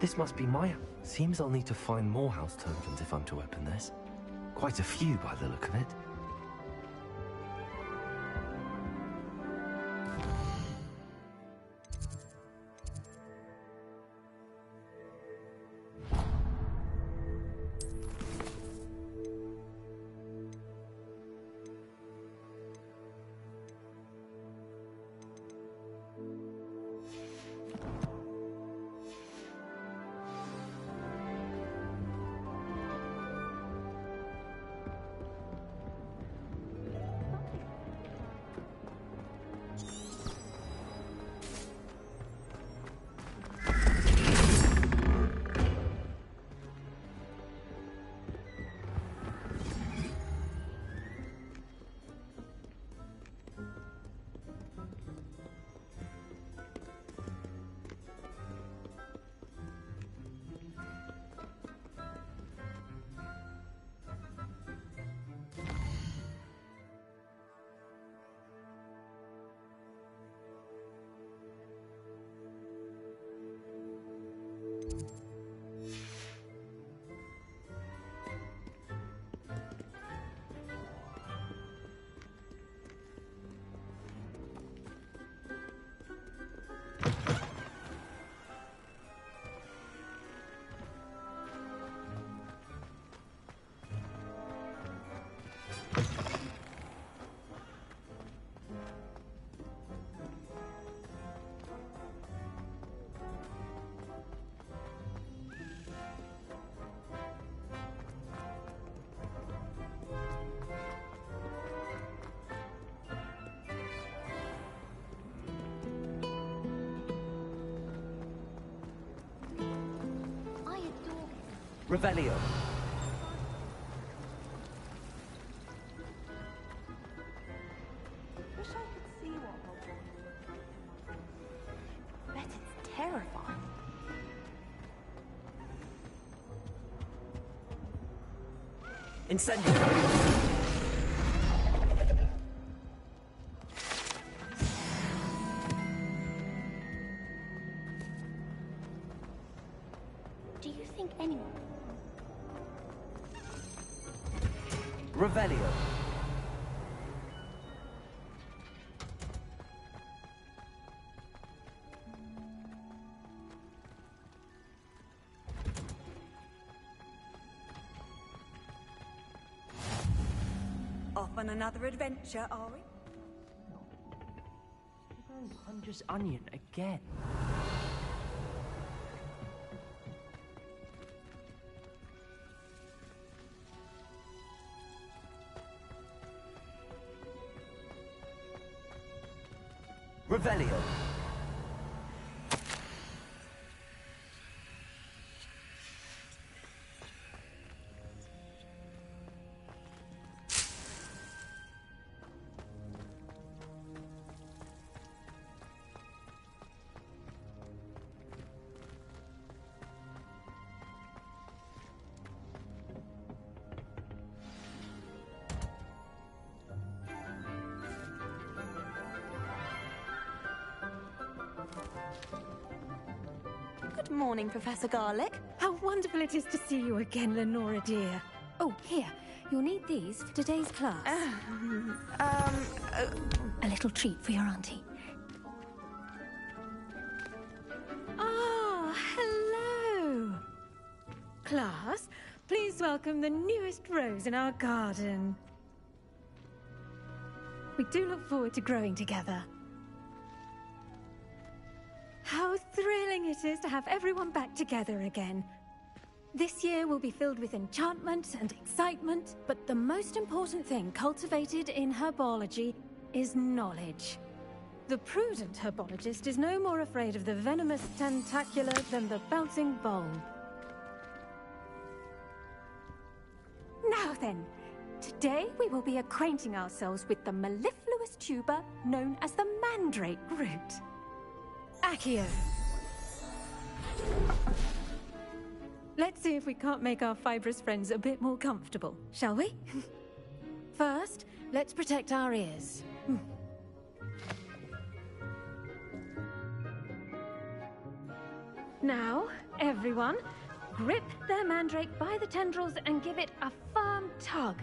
This must be my... Seems I'll need to find more house tokens if I'm to open this. Quite a few by the look of it. Revelio. Wish I could see what Hogwarts. Bet it's terrifying. Incendio. Do you think anyone? Revelio. Off on another adventure, are we? We're going Hunter's Onion again. Revelio. Good morning, Professor Garlick. How wonderful it is to see you again, Lenora dear. Oh, here. You'll need these for today's class. A little treat for your auntie. Ah, hello. Class, please welcome the newest rose in our garden. We do look forward to growing together. How thrilling it is to have everyone back together again. This year will be filled with enchantment and excitement, but the most important thing cultivated in herbology is knowledge. The prudent herbologist is no more afraid of the venomous tentacula than the bouncing bulb. Now then, today we will be acquainting ourselves with the mellifluous tuber known as the mandrake root. Accio. Let's see if we can't make our fibrous friends a bit more comfortable, shall we? First, let's protect our ears. Now, everyone. Grip their mandrake by the tendrils and give it a firm tug.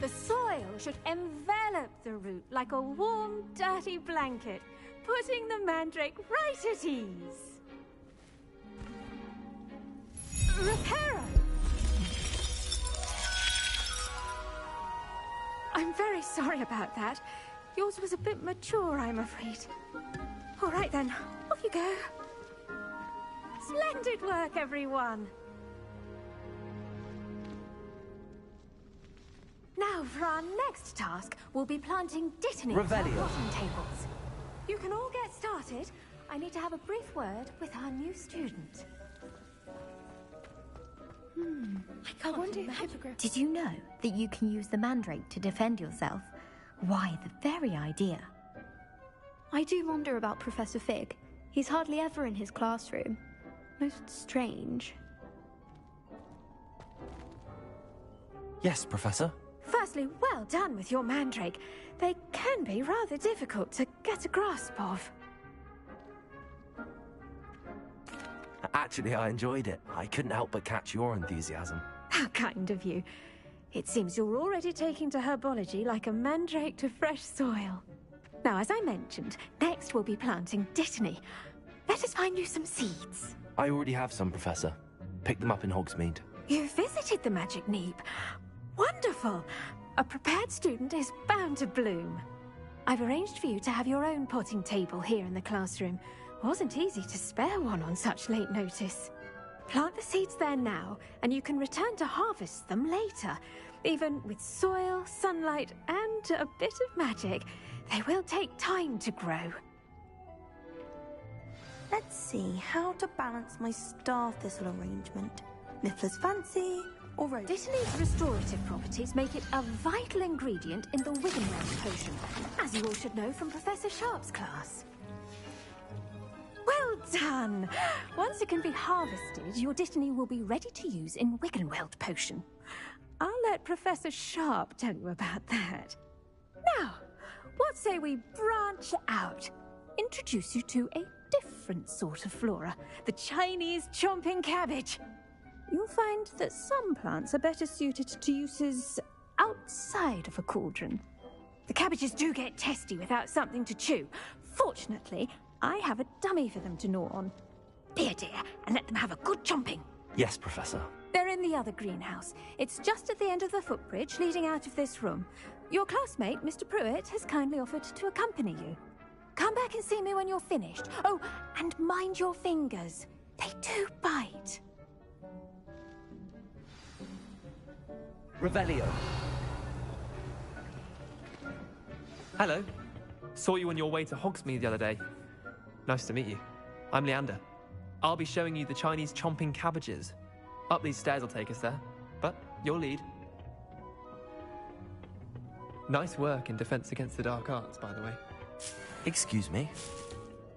The soil should envelop the root like a warm, dirty blanket, putting the mandrake right at ease. Reparo! I'm very sorry about that. Yours was a bit mature, I'm afraid. All right then, off you go. Splendid work, everyone! Now, for our next task, we'll be planting Dittany on Revelio. bottom tables. You can all get started. I need to have a brief word with our new student. I wonder if Did you know that you can use the mandrake to defend yourself? Why, the very idea. I do wonder about Professor Fig. He's hardly ever in his classroom. Most strange. Yes, Professor. Firstly, well done with your mandrake. They can be rather difficult to get a grasp of. Actually, I enjoyed it. I couldn't help but catch your enthusiasm. How kind of you. It seems you're already taking to herbology like a mandrake to fresh soil. Now, as I mentioned, next we'll be planting Dittany. Let us find you some seeds. I already have some, Professor. Picked them up in Hogsmeade. You visited the Magic Neep. Wonderful! A prepared student is bound to bloom. I've arranged for you to have your own potting table here in the classroom. Wasn't easy to spare one on such late notice. Plant the seeds there now, and you can return to harvest them later. Even with soil, sunlight, and a bit of magic, they will take time to grow. Let's see how to balance my star thistle arrangement. Niffler's fancy or rose? Dittany's restorative properties make it a vital ingredient in the Wiggenweld potion, as you all should know from Professor Sharp's class. Well done! Once it can be harvested, your Dittany will be ready to use in Wiggenweld potion. I'll let Professor Sharp tell you about that. Now, what say we branch out? Introduce you to a different sort of flora, the Chinese chomping cabbage. You'll find that some plants are better suited to uses outside of a cauldron. The cabbages do get testy without something to chew. Fortunately, I have a dummy for them to gnaw on. Dear, and let them have a good chomping. Yes, Professor. They're in the other greenhouse. It's just at the end of the footbridge leading out of this room. Your classmate, Mr. Pruitt, has kindly offered to accompany you. Come back and see me when you're finished. Oh, and mind your fingers. They do bite. Revelio. Hello. Saw you on your way to Hogsmeade the other day. Nice to meet you. I'm Leander. I'll be showing you the Chinese chomping cabbages. Up these stairs will take us there, but you'll lead. Nice work in Defense Against the Dark Arts, by the way. Excuse me?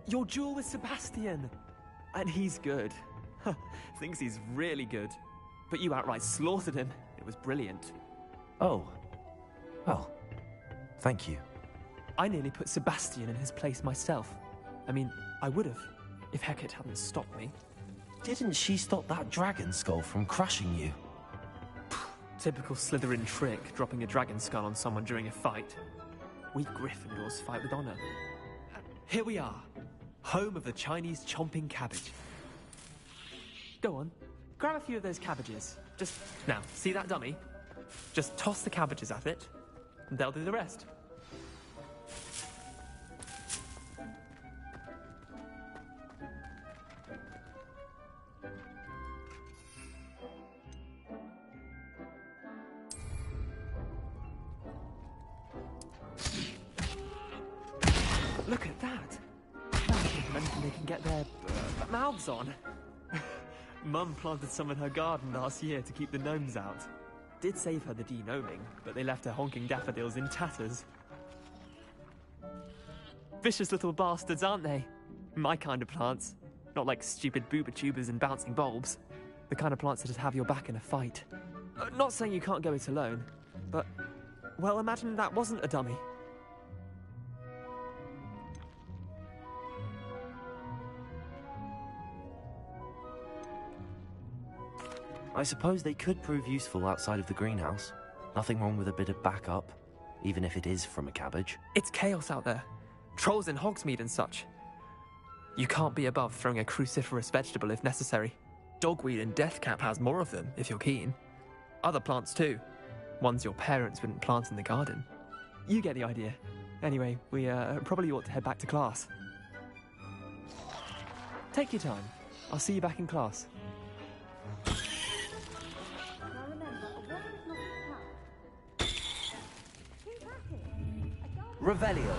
Your duel with Sebastian! And he's good. Thinks he's really good. But you outright slaughtered him. It was brilliant. Oh. Well, thank you. I nearly put Sebastian in his place myself. I mean, I would have, if Hecate hadn't stopped me. Didn't she stop that dragon skull from crushing you? Typical Slytherin trick, dropping a dragon skull on someone during a fight. We Gryffindors fight with honor. Here we are, home of the Chinese chomping cabbage. Go on, grab a few of those cabbages. Just, now, see that dummy? Just toss the cabbages at it, and they'll do the rest. Look at that! they can get their mouths on. Mum planted some in her garden last year to keep the gnomes out. Did save her the de-gnoming, but they left her honking daffodils in tatters. Vicious little bastards, aren't they? My kind of plants. Not like stupid booba tubers and bouncing bulbs. The kind of plants that'd have your back in a fight. Not saying you can't go it alone, but, well, imagine that wasn't a dummy. I suppose they could prove useful outside of the greenhouse. Nothing wrong with a bit of backup, even if it is from a cabbage. It's chaos out there. Trolls in Hogsmeade and such. You can't be above throwing a cruciferous vegetable if necessary. Dogweed and deathcap has more of them, if you're keen. Other plants too. Ones your parents wouldn't plant in the garden. You get the idea. Anyway, we probably ought to head back to class. Take your time. I'll see you back in class. Revelio.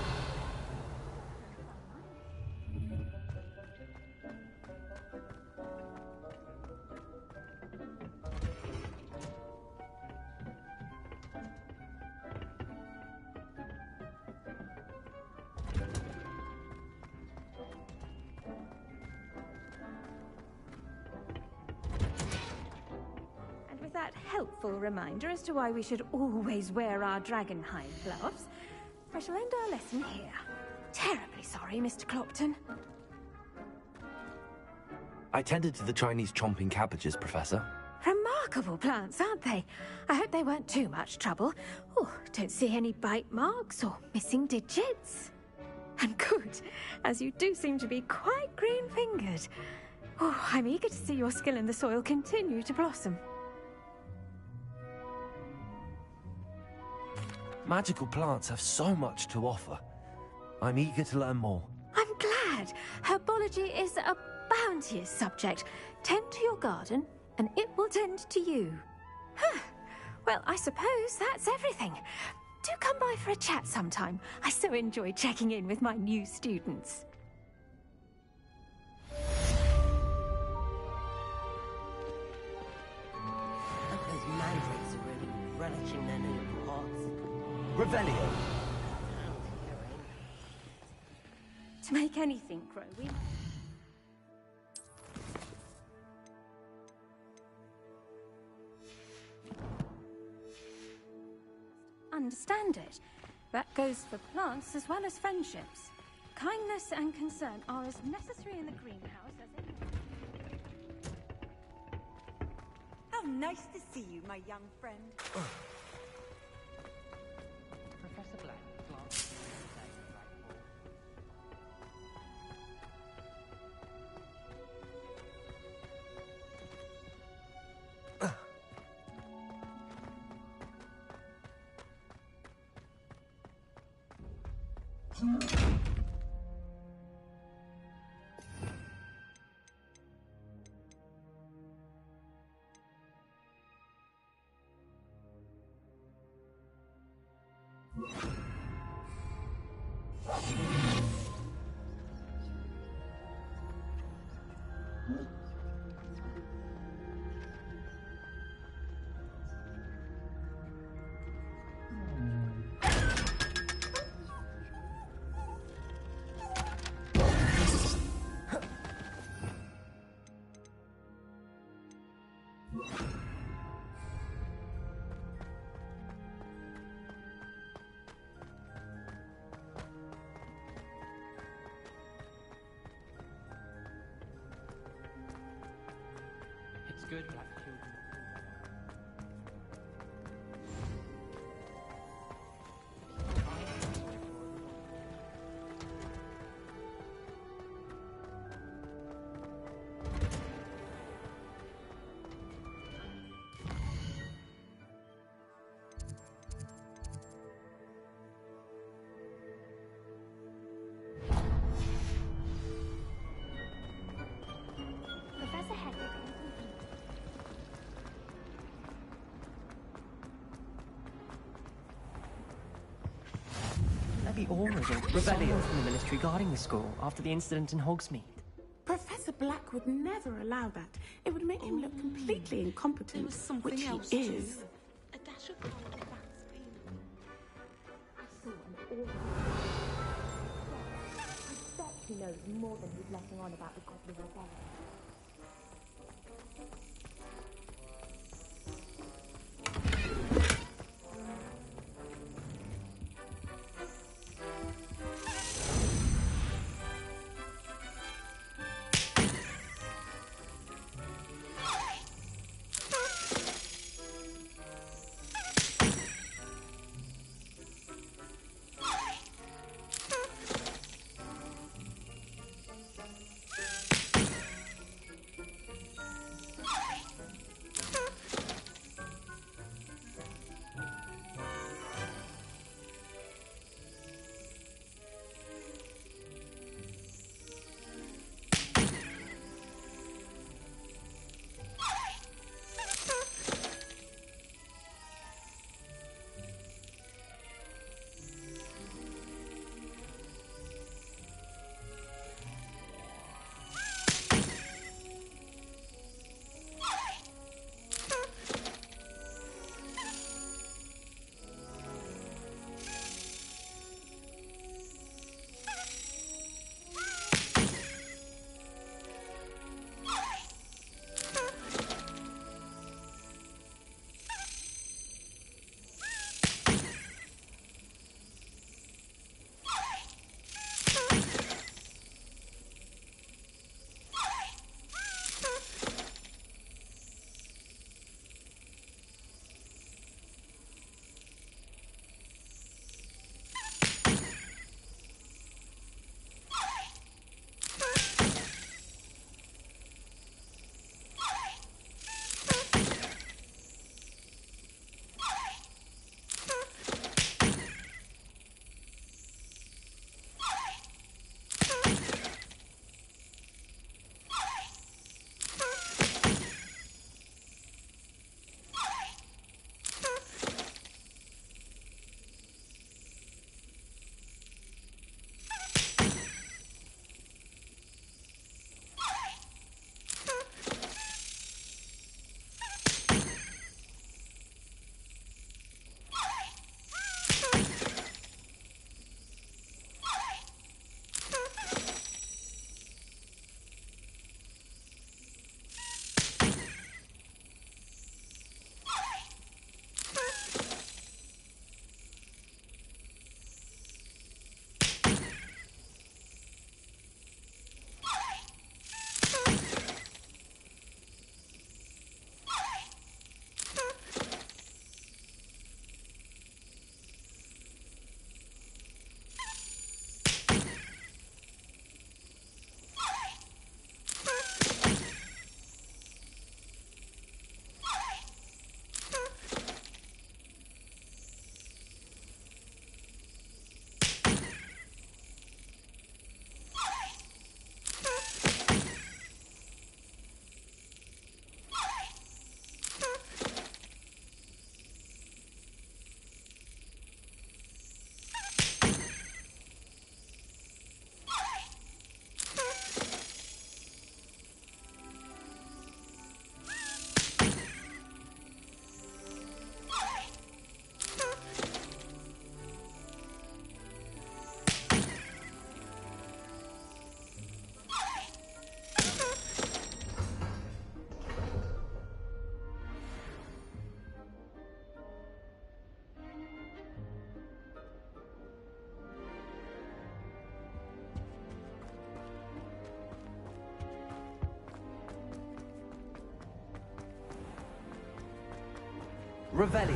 And with that helpful reminder as to why we should always wear our dragonhide gloves, I shall end our lesson here. Terribly sorry, Mr. Clopton. I tended to the Chinese chomping cabbages, Professor. Remarkable plants, aren't they? I hope they weren't too much trouble. Oh, don't see any bite marks or missing digits. And good, as you do seem to be quite green-fingered. Oh, I'm eager to see your skill in the soil continue to blossom. Magical plants have so much to offer. I'm eager to learn more. I'm glad. Herbology is a bounteous subject. Tend to your garden, and it will tend to you. Huh. Well, I suppose that's everything. Do come by for a chat sometime. I so enjoy checking in with my new students. Those mandrakes are really relishing their new pots. Revelio. To make anything grow, we... understand it. That goes for plants as well as friendships. Kindness and concern are as necessary in the greenhouse as in... How nice to see you, my young friend. Professor Black, plant. It's good to have children. Professor Hedwig. Maybe Aura's or someone from the ministry guarding the school after the incident in Hogsmeade. Black would never allow that. It would make him look completely incompetent, which he is. A dash of gold and black screen. I saw an aura. Yes, I bet he knows more than he's letting on about the Goblin Rebellion. Revelio.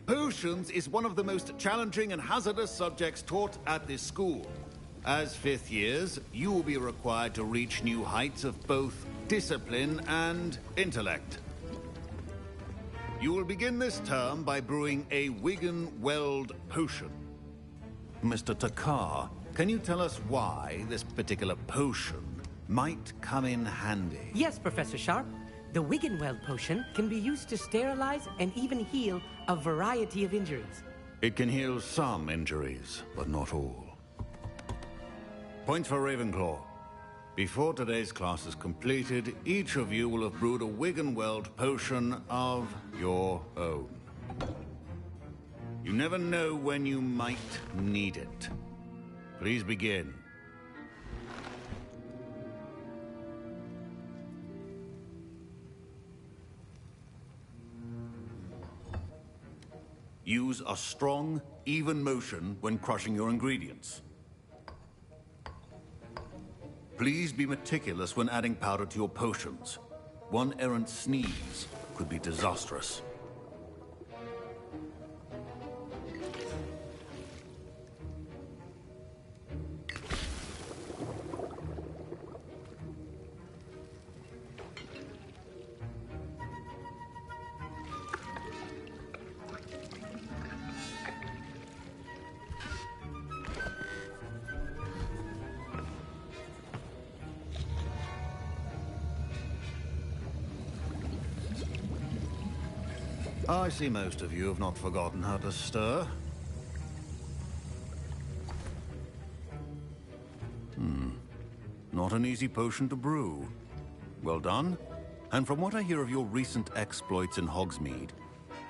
Potions is one of the most challenging and hazardous subjects taught at this school. As fifth years, you will be required to reach new heights of both discipline and intellect. You will begin this term by brewing a Wigan Weld potion. Mr. Takar, can you tell us why this particular potion might come in handy. Yes, Professor Sharp. The Wiggenweld potion can be used to sterilize and even heal a variety of injuries. It can heal some injuries, but not all. Points for Ravenclaw. Before today's class is completed, each of you will have brewed a Wiggenweld potion of your own. You never know when you might need it. Please begin. Use a strong, even motion when crushing your ingredients. Please be meticulous when adding powder to your potions. One errant sneeze could be disastrous. I see most of you have not forgotten how to stir. Not an easy potion to brew. Well done. And from what I hear of your recent exploits in Hogsmeade,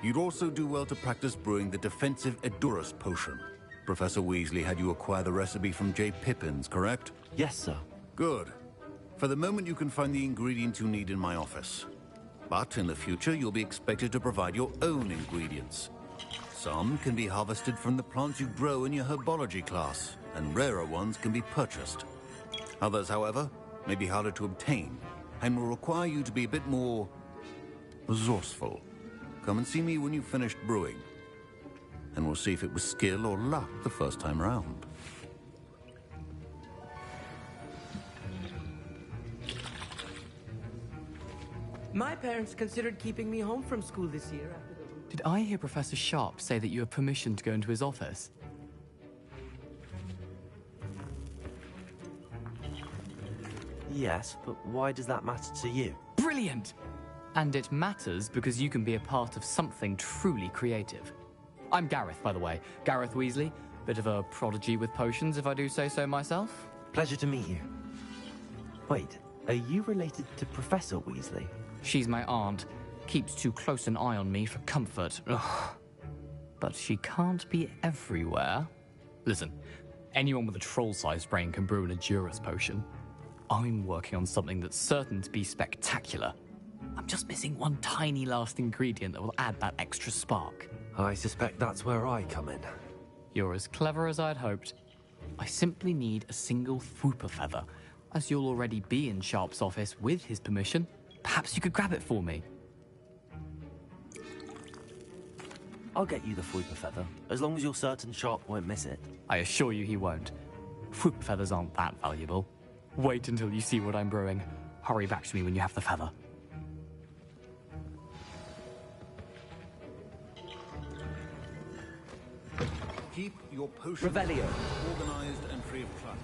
you'd also do well to practice brewing the defensive Edurus potion. Professor Weasley had you acquire the recipe from J. Pippins, correct? Yes, sir. Good. For the moment, you can find the ingredients you need in my office. But in the future, you'll be expected to provide your own ingredients. Some can be harvested from the plants you grow in your herbology class, and rarer ones can be purchased. Others, however, may be harder to obtain, and will require you to be a bit more resourceful. Come and see me when you've finished brewing, and we'll see if it was skill or luck the first time round. My parents considered keeping me home from school this year after the... Did I hear Professor Sharp say that you have permission to go into his office? Yes, but why does that matter to you? Brilliant! And it matters because you can be a part of something truly creative. I'm Gareth, by the way. Gareth Weasley. Bit of a prodigy with potions, if I do say so myself. Pleasure to meet you. Wait, are you related to Professor Weasley? She's my aunt. Keeps too close an eye on me for comfort. Ugh. But she can't be everywhere. Listen, anyone with a troll-sized brain can brew an Edurus potion. I'm working on something that's certain to be spectacular. I'm just missing one tiny last ingredient that will add that extra spark. I suspect that's where I come in. You're as clever as I'd hoped. I simply need a single Fwooper feather. As you'll already be in Sharp's office with his permission, perhaps you could grab it for me. I'll get you the Fwooper feather, as long as you're certain Sharp won't miss it. I assure you he won't. Fwooper feathers aren't that valuable. Wait until you see what I'm brewing. Hurry back to me when you have the feather. Keep your potions Revelio. organized and free of clutter.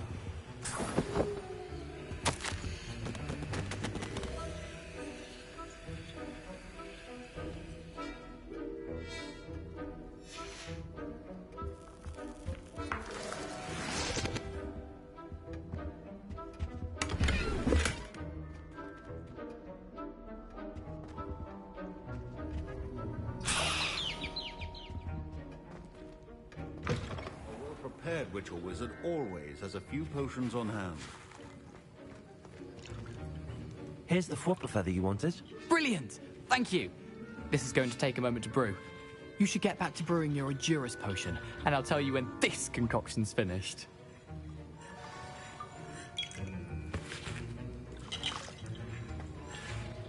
Prepared witch or wizard always has a few potions on hand. Here's the Fwooper feather you wanted. Brilliant! Thank you! This is going to take a moment to brew. You should get back to brewing your Edurus potion, and I'll tell you when this concoction's finished.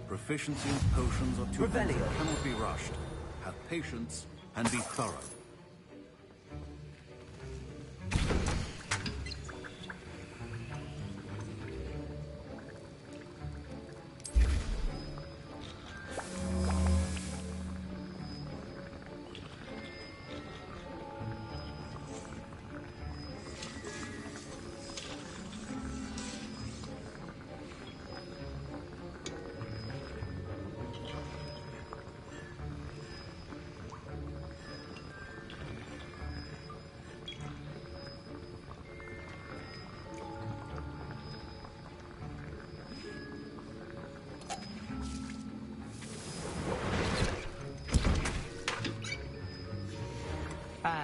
Proficiency in potions are two things that cannot be rushed. Have patience and be thorough.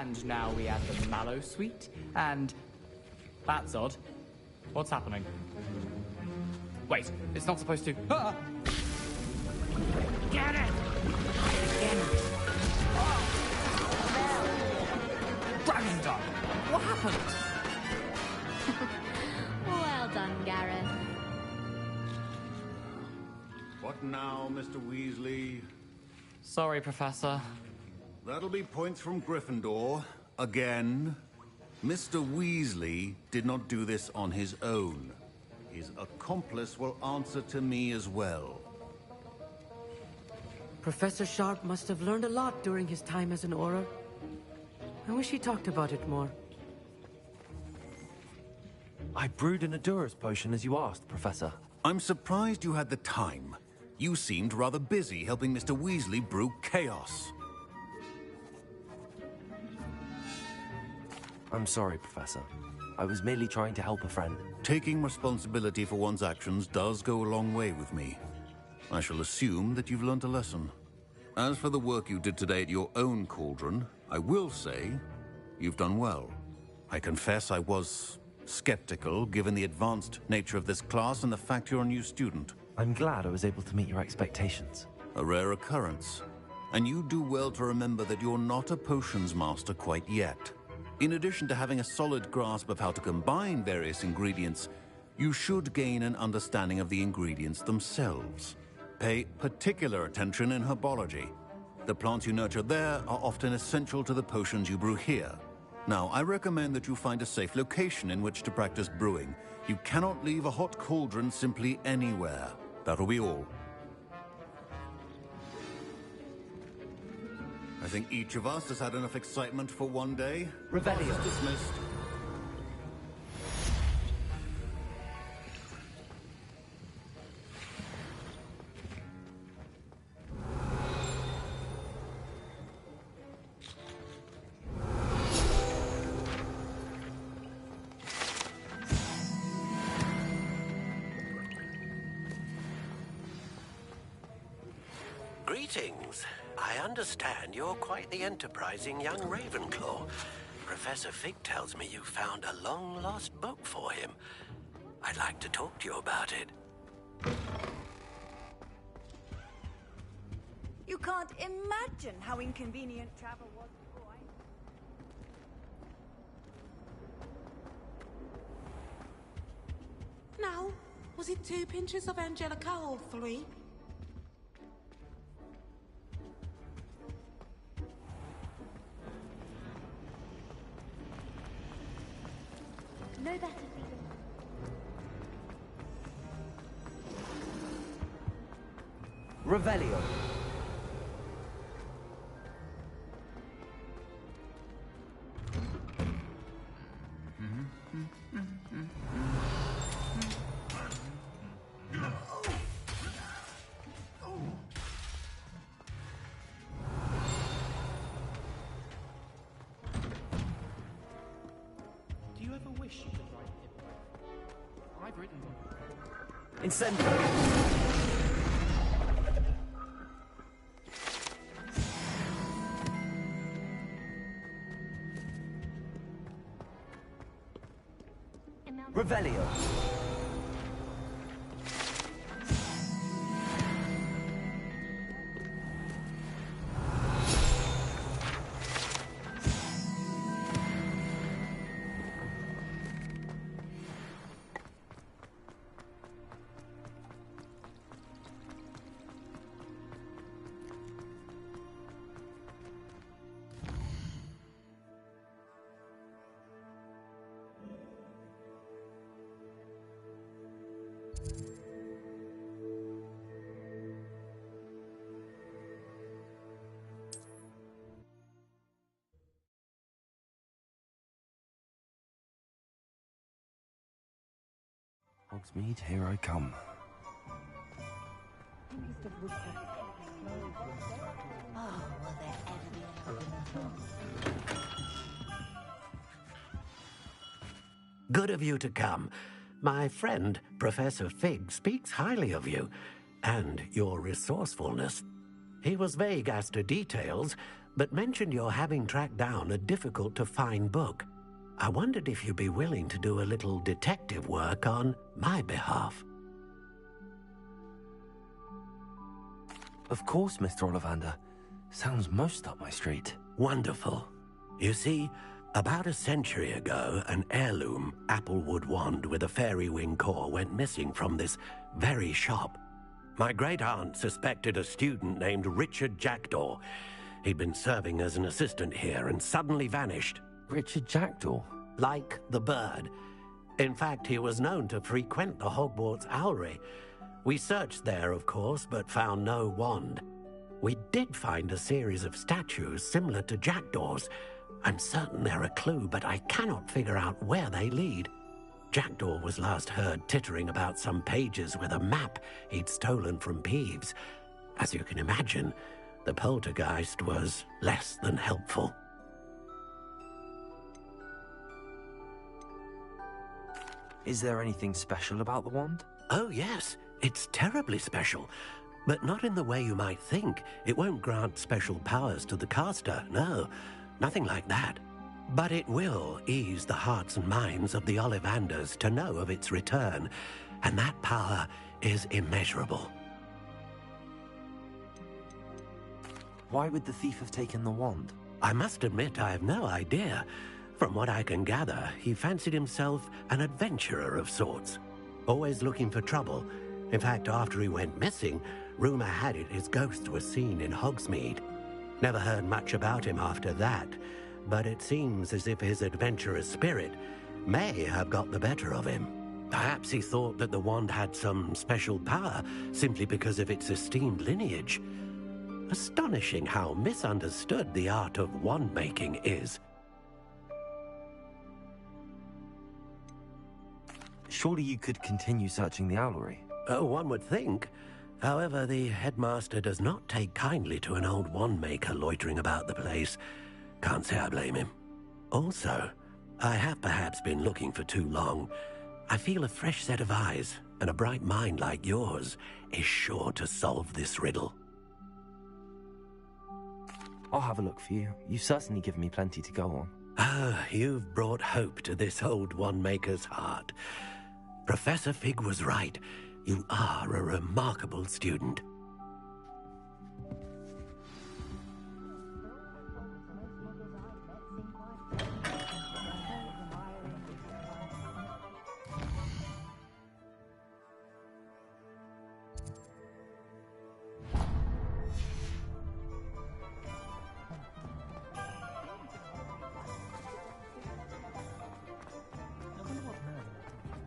And now we add the Mallow Suite, and... That's odd. What's happening? Wait, it's not supposed to... Ah! Get it! Dragon's done! What happened? Well done, Gareth. What now, Mr. Weasley? Sorry, Professor. That'll be points from Gryffindor. Again. Mr. Weasley did not do this on his own. His accomplice will answer to me as well. Professor Sharp must have learned a lot during his time as an Auror. I wish he talked about it more. I brewed an Adura's potion as you asked, Professor. I'm surprised you had the time. You seemed rather busy helping Mr. Weasley brew chaos. I'm sorry, Professor. I was merely trying to help a friend. Taking responsibility for one's actions does go a long way with me. I shall assume that you've learnt a lesson. As for the work you did today at your own cauldron, I will say you've done well. I confess I was skeptical, given the advanced nature of this class and the fact you're a new student. I'm glad I was able to meet your expectations. A rare occurrence. And you do well to remember that you're not a potions master quite yet. In addition to having a solid grasp of how to combine various ingredients, you should gain an understanding of the ingredients themselves. Pay particular attention in herbology. The plants you nurture there are often essential to the potions you brew here. Now, I recommend that you find a safe location in which to practice brewing. You cannot leave a hot cauldron simply anywhere. That'll be all. I think each of us has had enough excitement for one day. Revelio. Class is dismissed. Greetings. I understand you're quite the enterprising young Ravenclaw. Professor Fig tells me you found a long-lost book for him. I'd like to talk to you about it. You can't imagine how inconvenient travel was before Now, was it 2 pinches of Angelica or 3? No better feeling. Revelio. Do you ever wish you could write him? I've written one. Incendio. Revelio. Hogsmeade, here I come. Good of you to come. My friend, Professor Fig, speaks highly of you and your resourcefulness. He was vague as to details, but mentioned you're having tracked down a difficult-to-find book. I wondered if you'd be willing to do a little detective work on my behalf. Of course, Mr. Ollivander. Sounds most up my street. Wonderful. You see, about a century ago, an heirloom applewood wand with a fairy wing core went missing from this very shop. My great-aunt suspected a student named Richard Jackdaw. He'd been serving as an assistant here and suddenly vanished. Richard Jackdaw? Like the bird. In fact, he was known to frequent the Hogwarts Owlery. We searched there, of course, but found no wand. We did find a series of statues similar to Jackdaw's. I'm certain they're a clue, but I cannot figure out where they lead. Jackdaw was last heard tittering about some pages with a map he'd stolen from Peeves. As you can imagine, the poltergeist was less than helpful. Is there anything special about the wand? Oh, yes. It's terribly special. But not in the way you might think. It won't grant special powers to the caster, no. Nothing like that. But it will ease the hearts and minds of the Ollivanders to know of its return, and that power is immeasurable. Why would the thief have taken the wand? I must admit I have no idea. From what I can gather, he fancied himself an adventurer of sorts, always looking for trouble. In fact, after he went missing, rumor had it his ghost was seen in Hogsmeade. Never heard much about him after that, but it seems as if his adventurous spirit may have got the better of him. Perhaps he thought that the wand had some special power simply because of its esteemed lineage. Astonishing how misunderstood the art of wand-making is. Surely you could continue searching the Owlery. Oh, one would think. However, the headmaster does not take kindly to an old wand-maker loitering about the place. Can't say I blame him. Also, I have perhaps been looking for too long. I feel a fresh set of eyes, and a bright mind like yours is sure to solve this riddle. I'll have a look for you. You've certainly given me plenty to go on. Ah, you've brought hope to this old wand-maker's heart. Professor Fig was right. You are a remarkable student.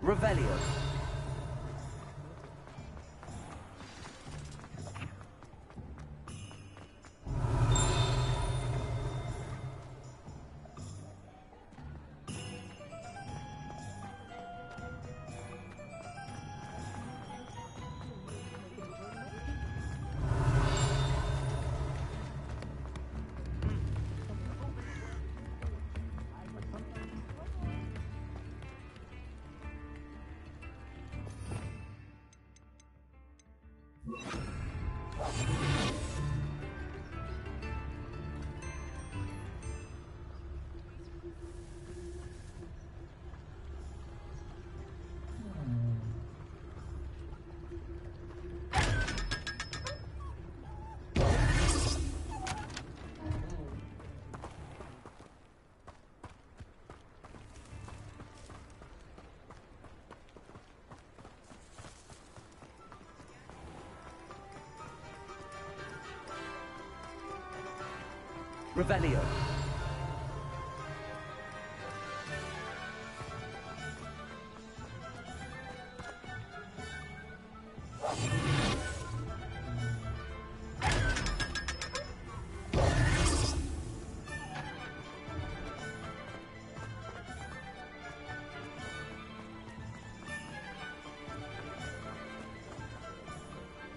Revelio. Revelio.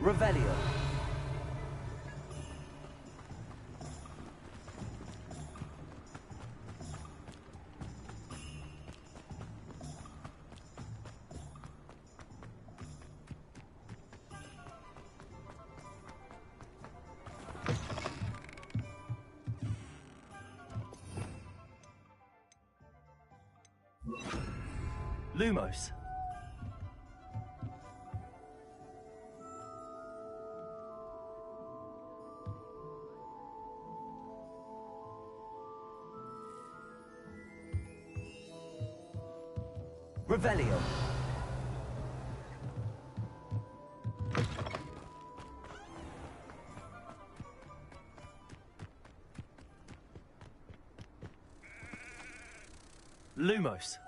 Revelio. Lumos. Revelio. Lumos.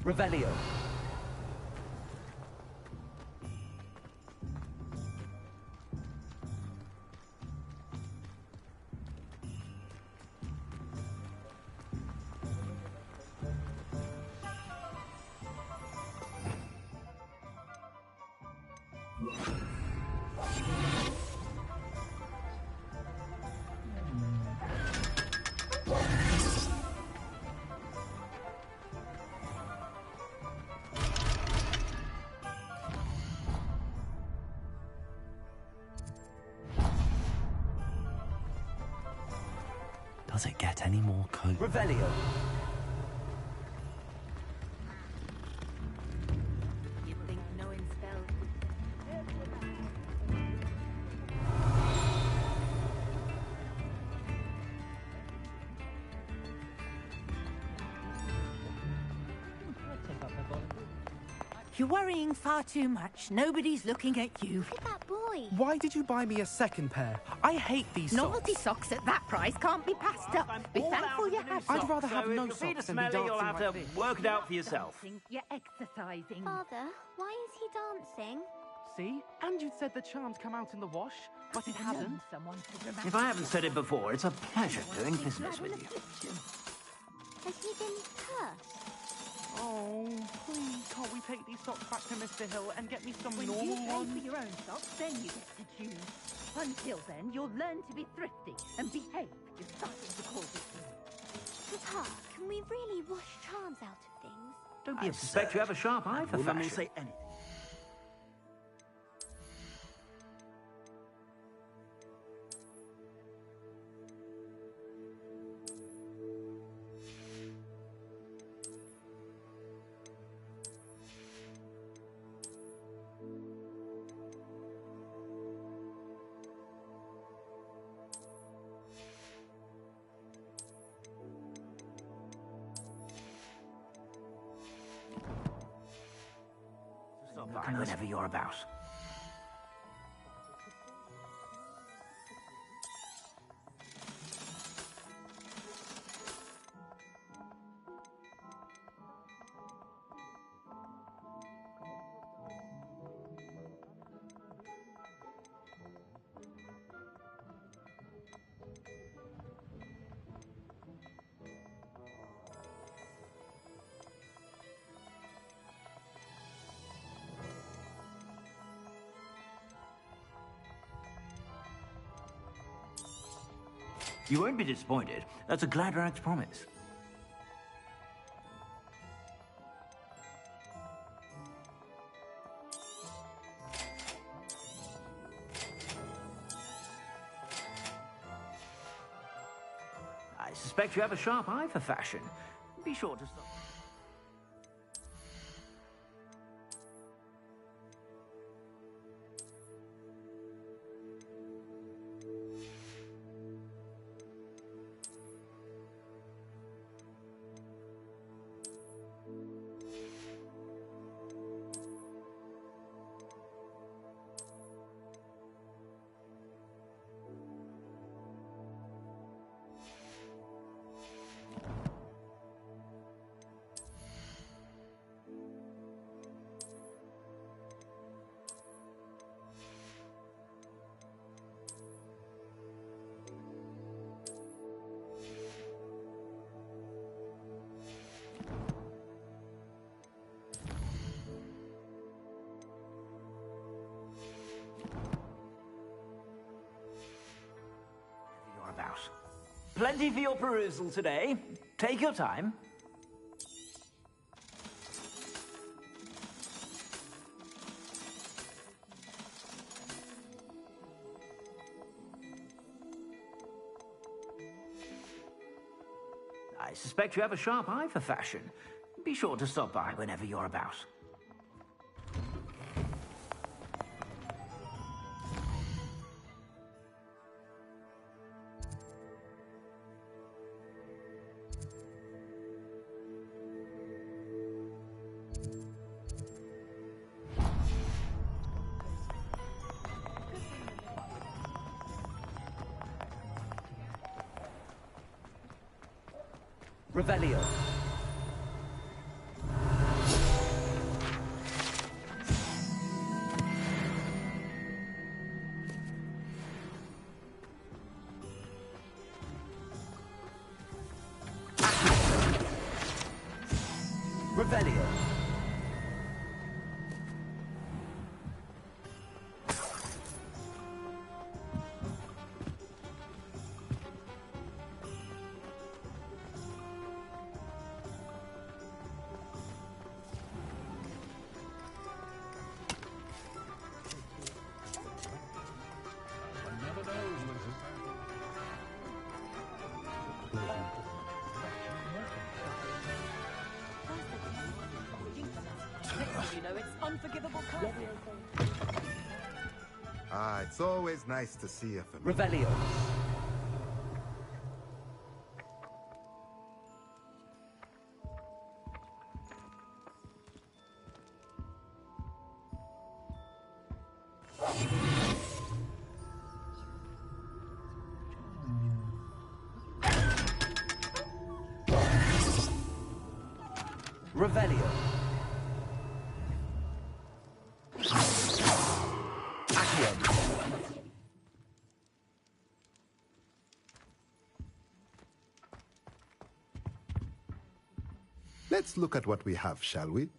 Revelio. Does it get any more cold? Revelio. You think knowing spells? You're worrying far too much. Nobody's looking at you. Look at that boy. Why did you buy me a second pair? I hate these socks. Novelty socks at that price can't be passed up. Be thankful you have I'd socks. rather have no if you're socks than be smelly, dancing you'll have like to this. work it out for yourself. You're exercising. Father, why is he dancing? See? And you'd said the charms come out in the wash, but it hasn't. If I haven't said it before, it's a pleasure doing business with you. Has he been cursed? Oh, please, can't we take these socks back to Mr. Hill and get me some When normal you pay ones? for your own socks, then you get to choose. Until then, you'll learn to be thrifty and behave. You're starting to cause it. Papa, can we really wash charms out of things? Don't be I suspect you have a sharp eye for fashion. Will say anything. Whenever you're about. You won't be disappointed. That's a Gladrag's promise. suspect you have a sharp eye for fashion. Be sure to stop. About. Plenty for your perusal today. Take your time. I suspect you have a sharp eye for fashion. Be sure to stop by whenever you're about. Revelio. Revelio. You know, it's unforgivable classic. Ah, it's always nice to see a familiar. Revelio. Revelio. Let's look at what we have, shall we?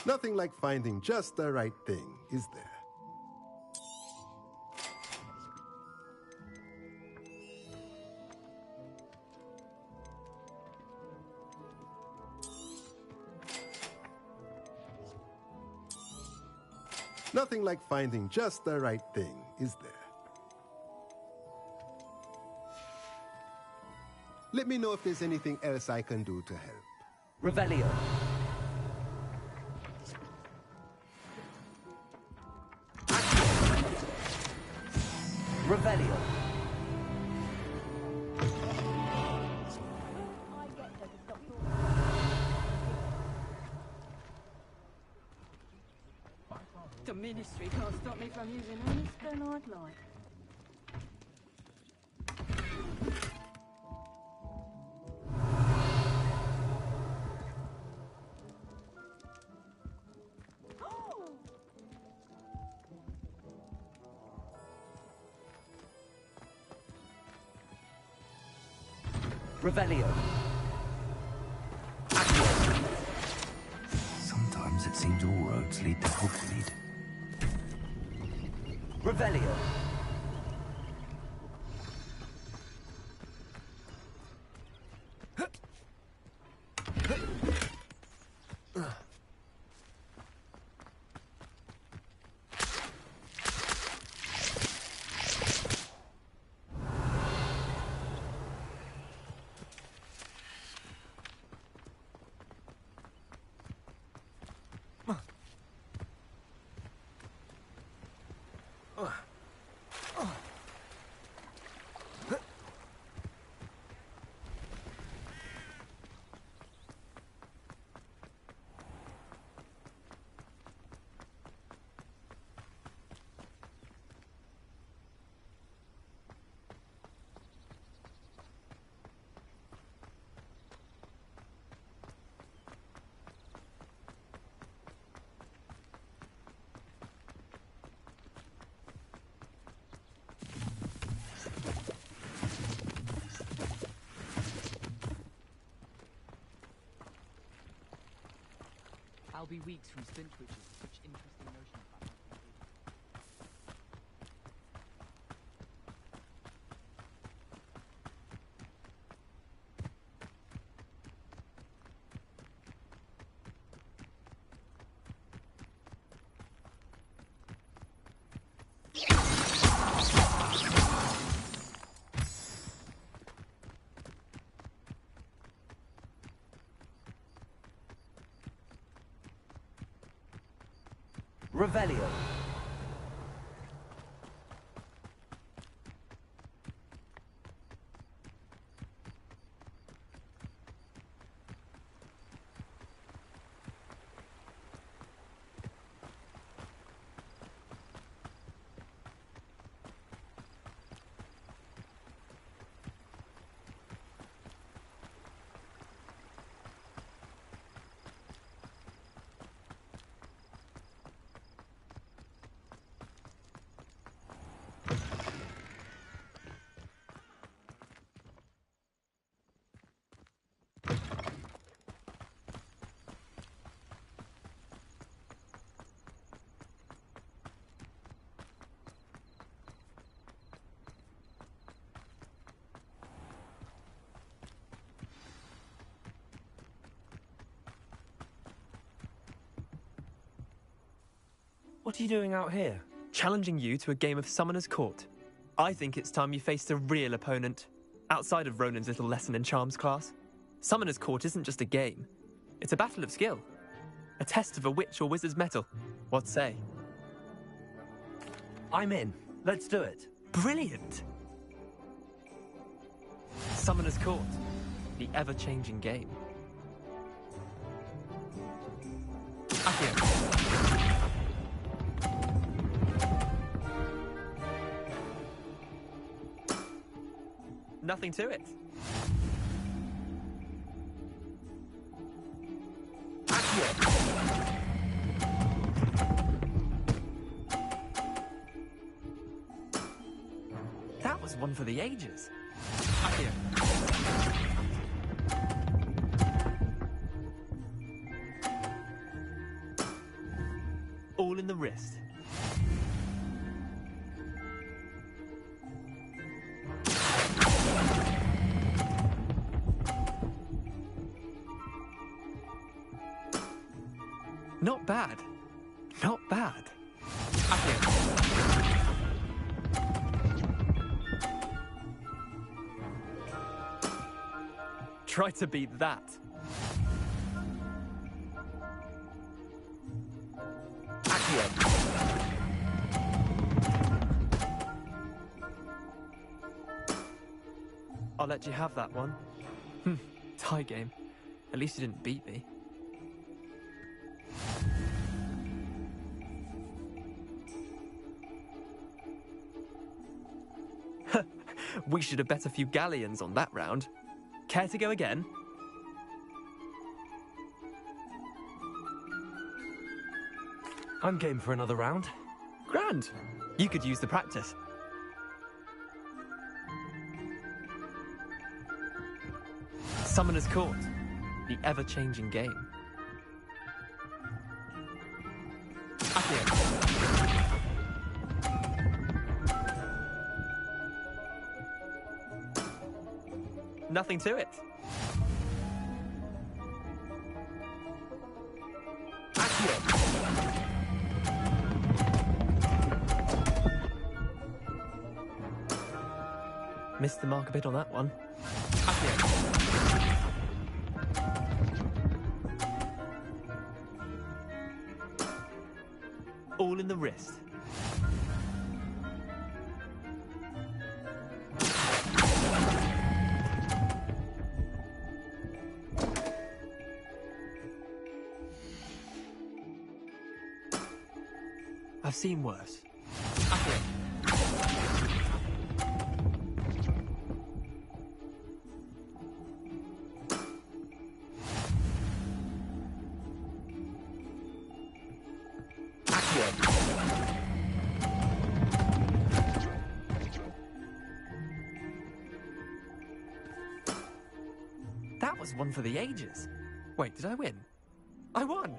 Nothing like finding just the right thing, is there? Nothing like finding just the right thing, is there? Let me know if there's anything else I can do to help. Revelio. Revelio. I get mystery can't stop me from using any spell I'd like. Revelio. Sometimes it seems all roads lead to Hogsmeade. Revelio. I'll be weeks from Splint Witches. Such interesting notion about Revelio. What are you doing out here? Challenging you to a game of Summoner's Court. I think it's time you faced a real opponent, outside of Ronan's little lesson in charms class. Summoner's Court isn't just a game. It's a battle of skill. A test of a witch or wizard's mettle. What say? I'm in. Let's do it. Brilliant! Summoner's Court. The ever-changing game. Accio. Nothing to it. That was one for the ages. Accio. All in the wrist. Not bad. Not bad. Try to beat that. I'll let you have that one. Tie game. At least you didn't beat me. We should have bet a few galleons on that round. Care to go again? I'm game for another round. Grand. You could use the practice. Summoner's Court. The ever-changing game. Accio. Nothing to it. Accio. Missed the mark a bit on that one. Accio. All in the wrist. I've seen worse. Accio. That was one for the ages. Wait, did I win? I won!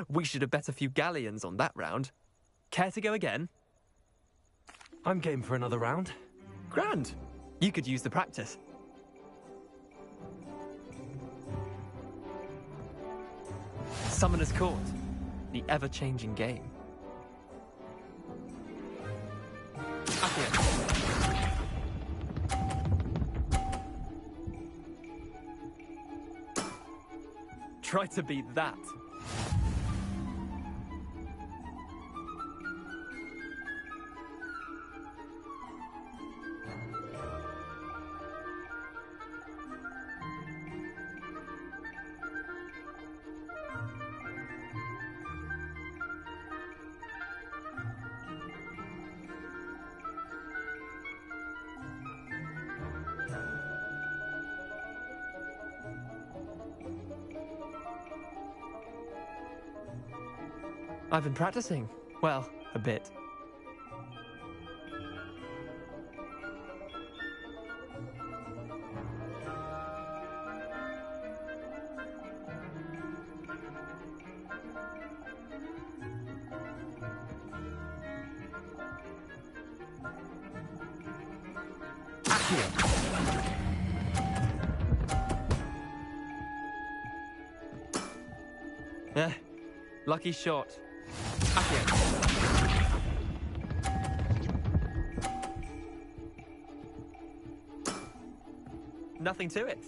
We should have bet a few galleons on that round. Care to go again? I'm game for another round. Grand. You could use the practice. Summoner's Court. The ever-changing game. Accio. Try to beat that. I've been practicing. Well, a bit. Lucky shot. Accio. Nothing to it.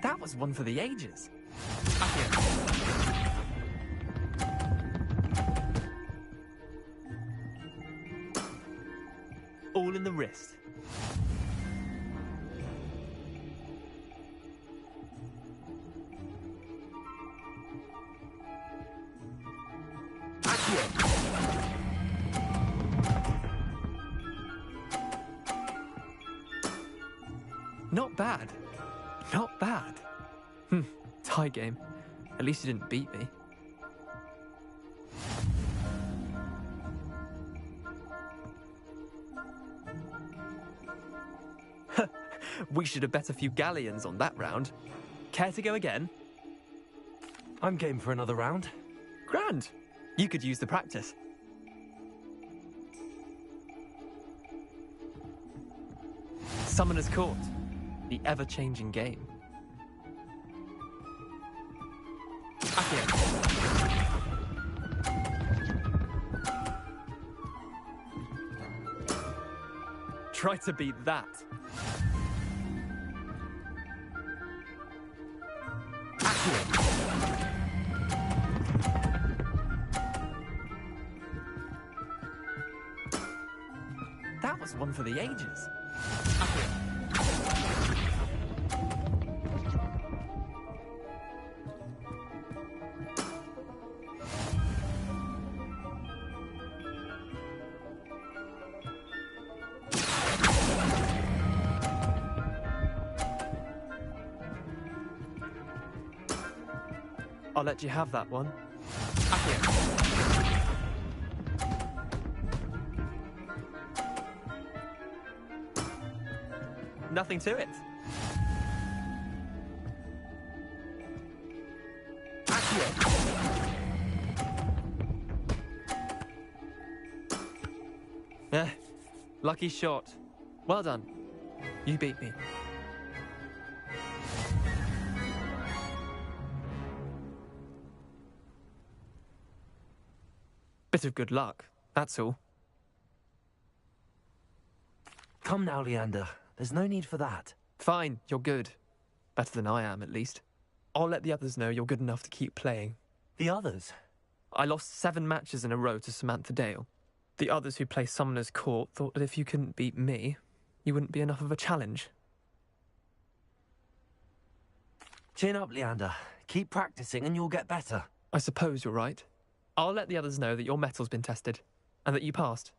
That was one for the ages. Accio. All in the wrist. Not bad. Not bad. Tie game. At least you didn't beat me. We should have bet a few galleons on that round. Care to go again? I'm game for another round. Grand. You could use the practice. Summoner's Court. The ever-changing game. Accio. Try to beat that. Accio. was one for the ages. I'll let you have that one. Nothing to it. Lucky shot. Well done. You beat me. Bit of good luck, that's all. Come now, Leander. There's no need for that. Fine, you're good. Better than I am, at least. I'll let the others know you're good enough to keep playing. The others? I lost 7 matches in a row to Samantha Dale. The others who play Summoner's Court thought that if you couldn't beat me, you wouldn't be enough of a challenge. Chin up, Leander. Keep practicing and you'll get better. I suppose you're right. I'll let the others know that your metal's been tested, and that you passed.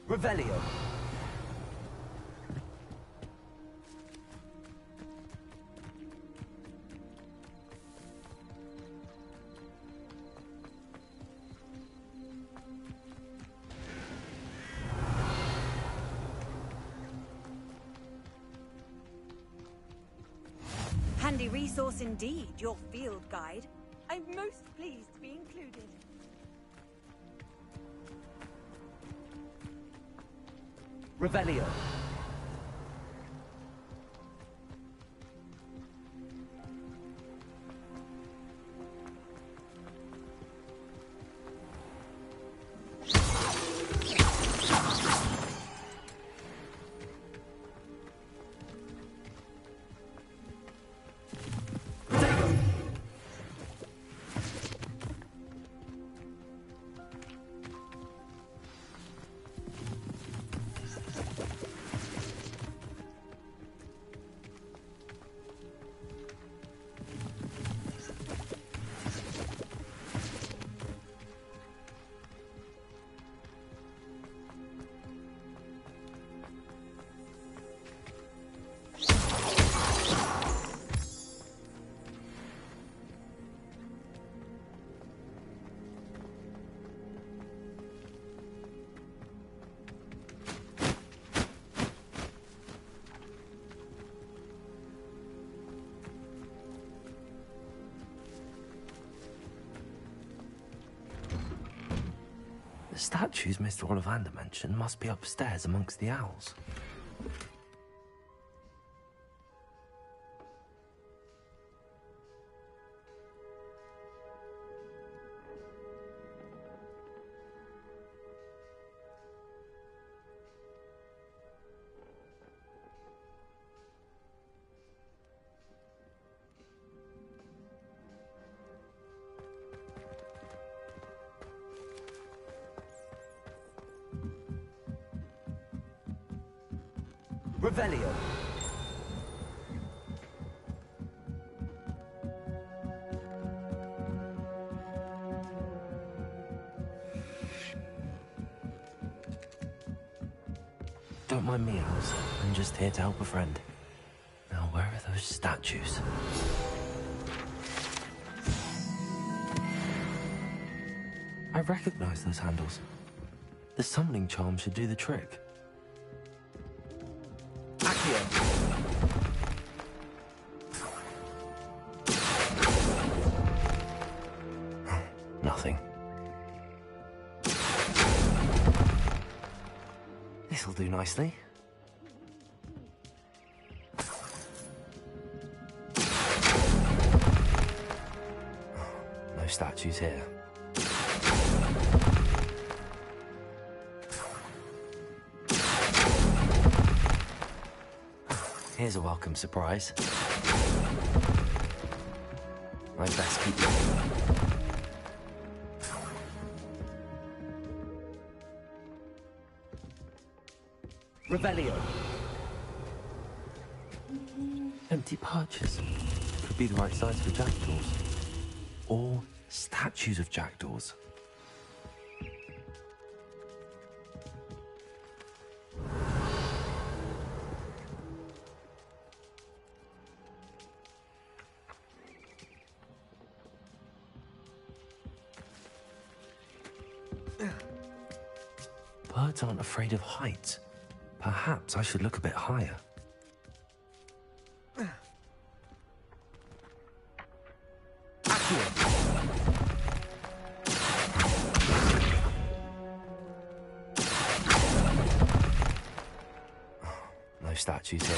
Revelio. Handy resource indeed, your field guide. I'm most pleased to be included. Revelio. The statues Mr. Ollivander mentioned must be upstairs amongst the owls. Revelio. Don't mind me, owls. I'm just here to help a friend. Now, where are those statues? I recognize those handles. The summoning charm should do the trick. Nothing. This'll do nicely. No statues here. Here's a welcome surprise. I'd best keep looking. Revelio. Empty perches. Could be the right size for jackdaws. Or statues of jackdaws. Birds aren't afraid of heights. Perhaps I should look a bit higher. No statues here.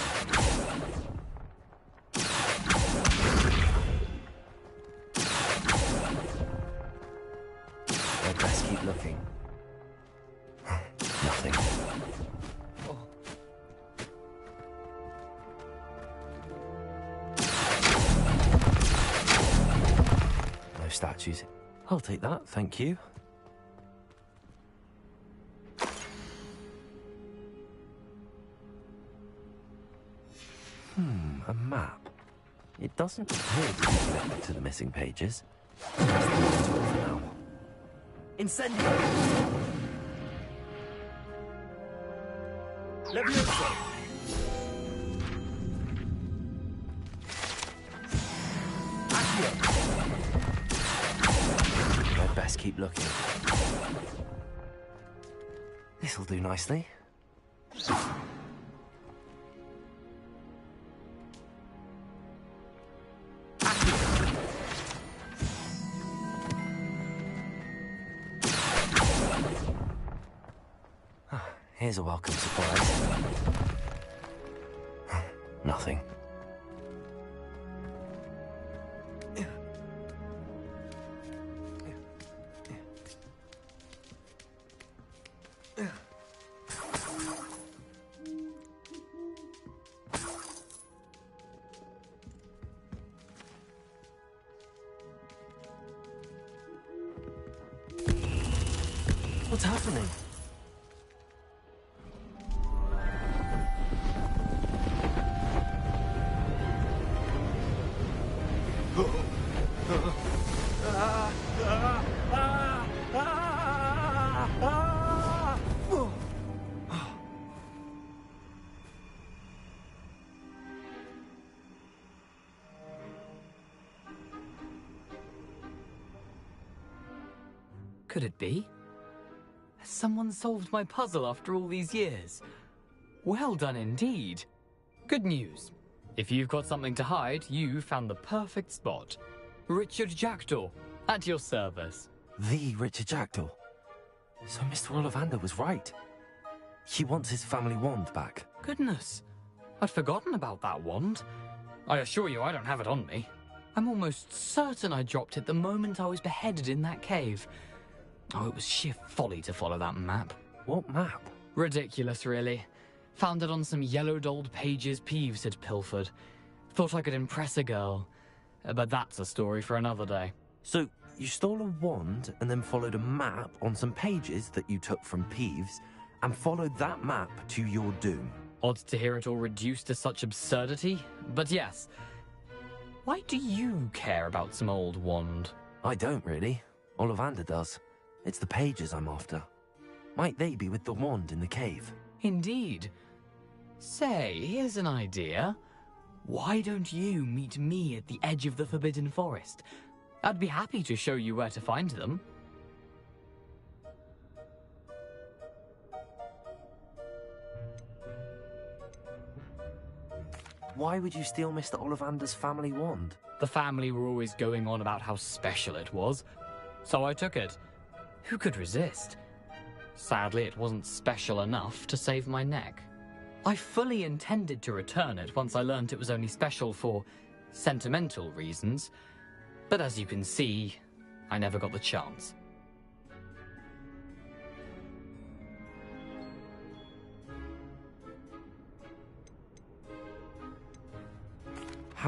I'd best keep looking. Nothing. No statues. I'll take that, thank you. A map. It doesn't appear to be connected to the missing pages. Let's leave it to it for now. Incendio. Levioso. I'd best keep looking. This'll do nicely. Here's a welcome surprise. Nothing. What's happening? Could it be? Has someone solved my puzzle after all these years? Well done indeed. Good news. If you've got something to hide, you found the perfect spot. Richard Jackdaw, at your service. The Richard Jackdaw. So Mr. Ollivander was right. He wants his family wand back. Goodness, I'd forgotten about that wand. I assure you I don't have it on me. I'm almost certain I dropped it the moment I was beheaded in that cave. Oh, it was sheer folly to follow that map. What map? Ridiculous, really. Found it on some yellowed old pages Peeves had pilfered. Thought I could impress a girl. But that's a story for another day. So, you stole a wand and then followed a map on some pages that you took from Peeves and followed that map to your doom. Odd to hear it all reduced to such absurdity, but yes. Why do you care about some old wand? I don't, really. Ollivander does. It's the pages I'm after. Might they be with the wand in the cave? Indeed. Say, here's an idea. Why don't you meet me at the edge of the Forbidden Forest? I'd be happy to show you where to find them. Why would you steal Mr. Ollivander's family wand? The family were always going on about how special it was, so I took it. Who could resist? Sadly, it wasn't special enough to save my neck. I fully intended to return it once I learned it was only special for sentimental reasons, but as you can see, I never got the chance.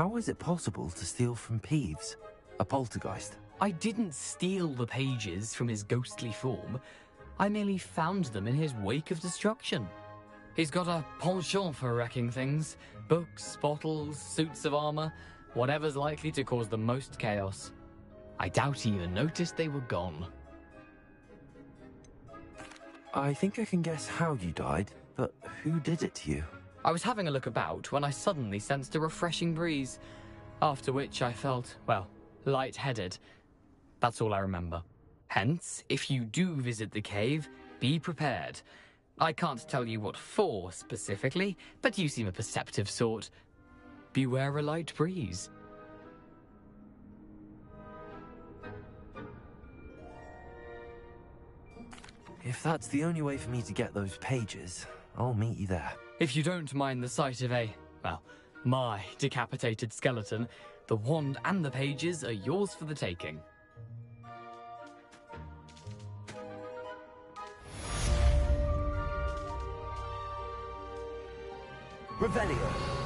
How is it possible to steal from Peeves, a poltergeist? I didn't steal the pages from his ghostly form. I merely found them in his wake of destruction. He's got a penchant for wrecking things. Books, bottles, suits of armor, whatever's likely to cause the most chaos. I doubt he even noticed they were gone. I think I can guess how you died, but who did it to you? I was having a look about when I suddenly sensed a refreshing breeze, after which I felt, well, lightheaded. That's all I remember. Hence, if you do visit the cave, be prepared. I can't tell you what for specifically, but you seem a perceptive sort. Beware a light breeze. If that's the only way for me to get those pages, I'll meet you there. If you don't mind the sight of my decapitated skeleton, the wand and the pages are yours for the taking. Revelio.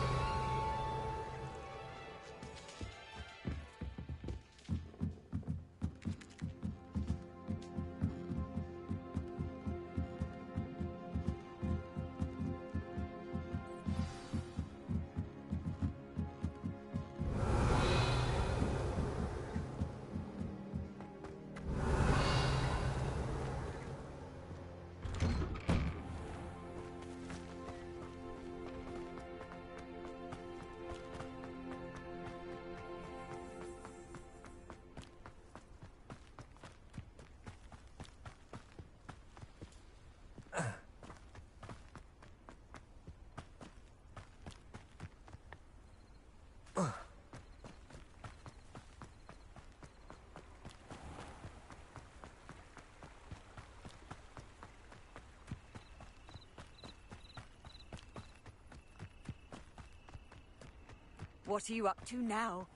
What are you up to now?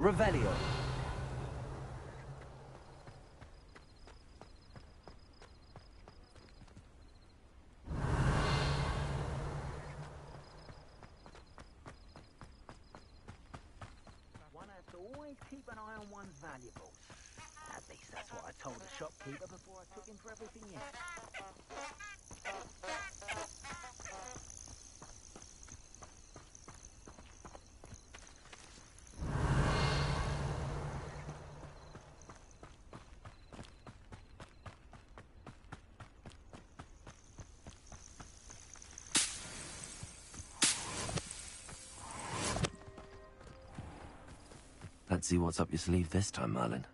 Revelio. One has to always keep an eye on one's valuables. At least that's what I told the shopkeeper before I took him for everything else. Let's see what's up your sleeve this time, Merlin.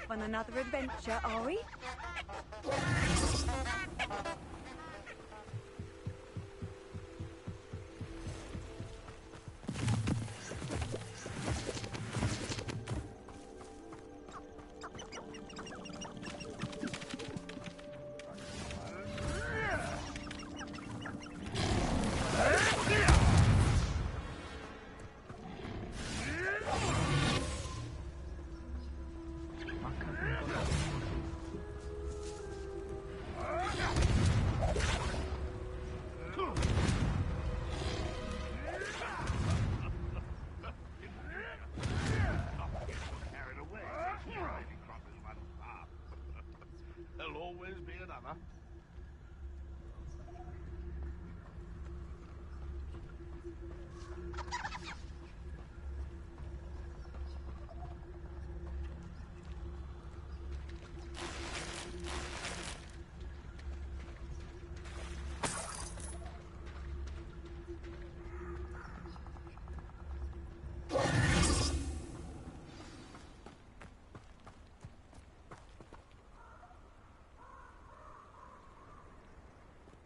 off on another adventure, are we? There'll always be another.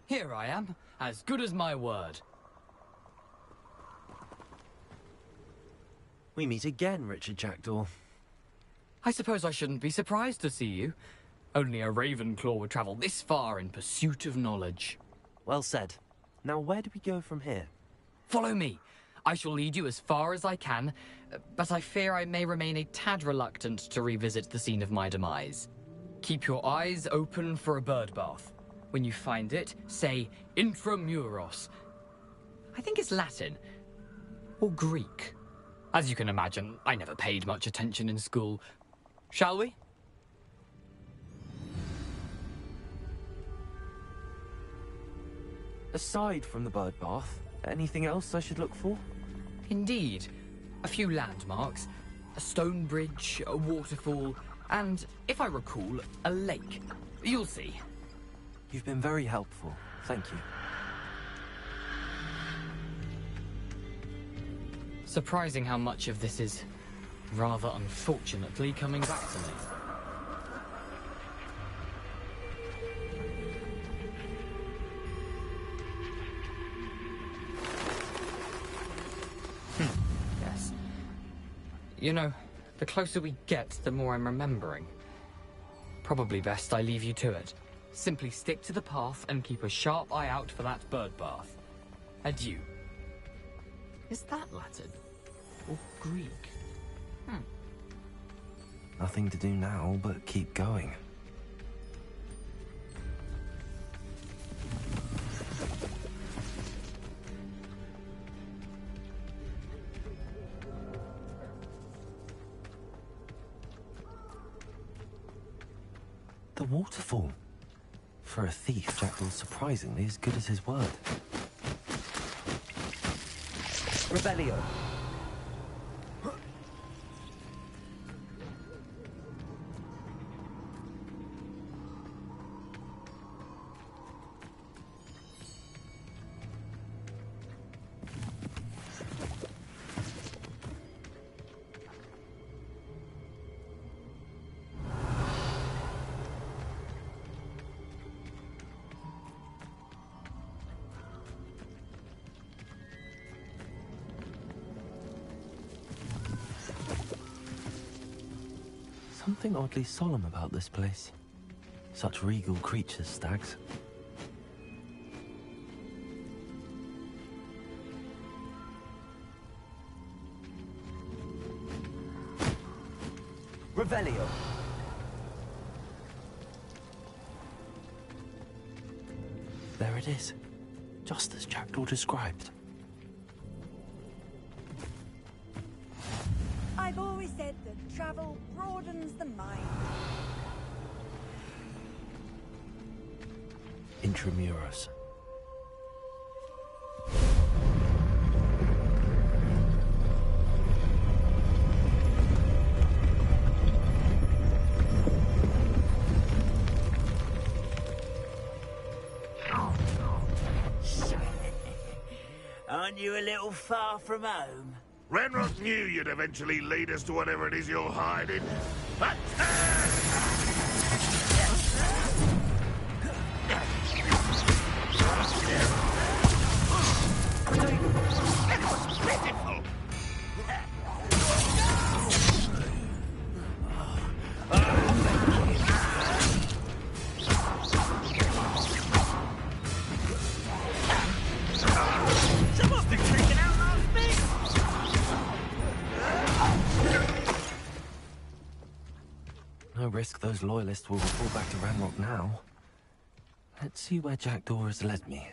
Here I am, as good as my word. We meet again, Richard Jackdaw. I suppose I shouldn't be surprised to see you. Only a Ravenclaw would travel this far in pursuit of knowledge. Well said. Now where do we go from here? Follow me. I shall lead you as far as I can, but I fear I may remain a tad reluctant to revisit the scene of my demise. Keep your eyes open for a bird bath. When you find it, say intramuros. I think it's Latin. Or Greek. As you can imagine, I never paid much attention in school. Shall we? Aside from the bird bath, anything else I should look for? Indeed. A few landmarks. A stone bridge, a waterfall, and, if I recall, a lake. You'll see. You've been very helpful. Thank you. Surprising how much of this is, rather unfortunately, coming back to me. Yes. You know, the closer we get, the more I'm remembering. Probably best I leave you to it. Simply stick to the path and keep a sharp eye out for that bird bath. Adieu. Is that Latin? Or Greek? Nothing to do now but keep going. The waterfall. For a thief, Jackdaw's surprisingly as good as his word. Rebellion. Something oddly solemn about this place. Such regal creatures, stags. Revelio. There it is. Just as Jackdaw described. I've always said that travel broadens the mind. Intramuros. Aren't you a little far from home? Renrock knew you'd eventually lead us to whatever it is you're hiding. No risk those loyalists will report back to Ranrock now. Let's see where Jackdaw has led me.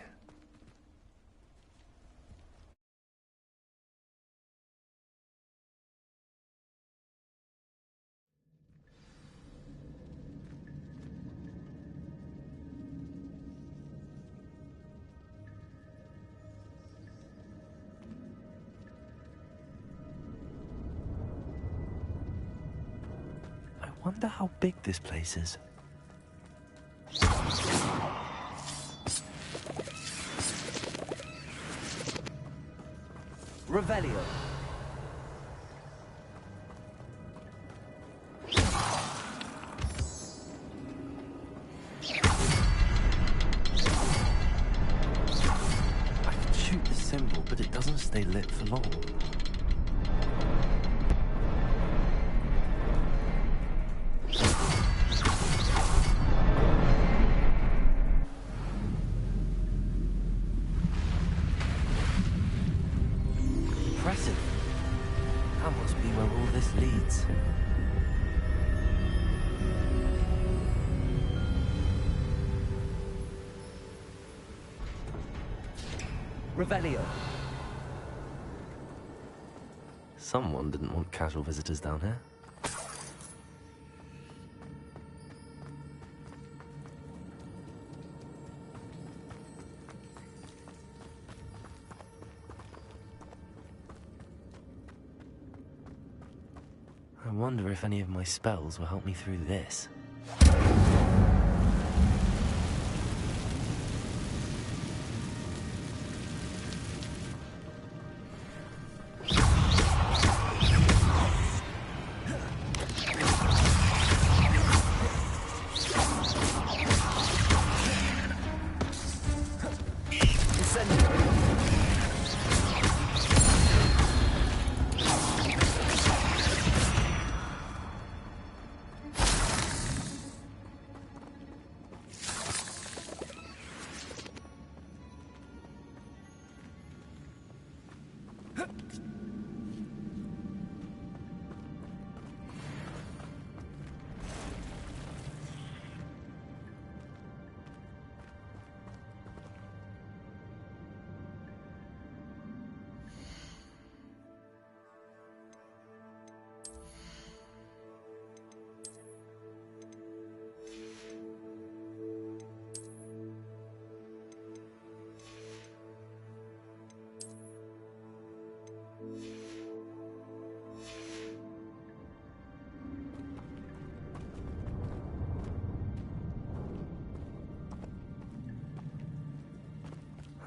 I wonder how big this place is. Revelio. I can shoot the symbol, but it doesn't stay lit for long. Impressive. That must be where all this leads. Revelio. Someone didn't want casual visitors down here. I wonder if any of my spells will help me through this.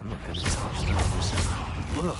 I'm not going to touch those. Ugh.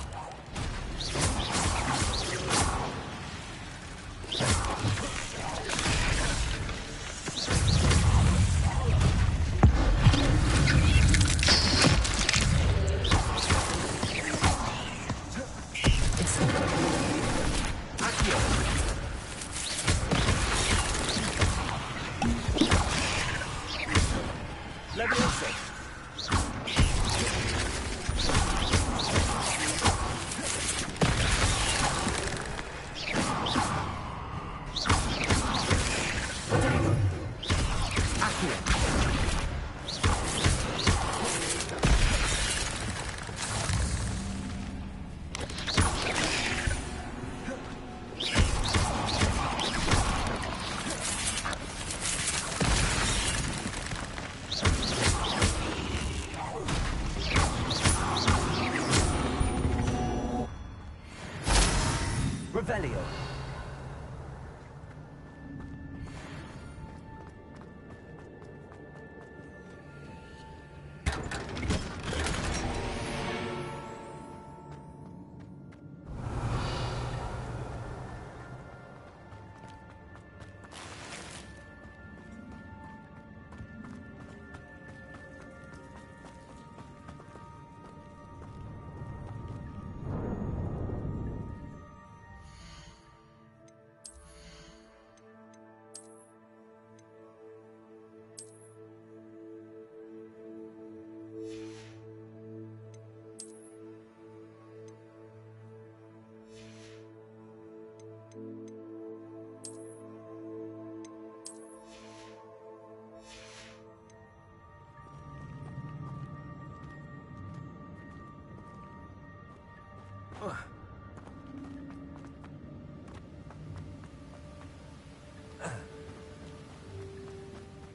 Revelio.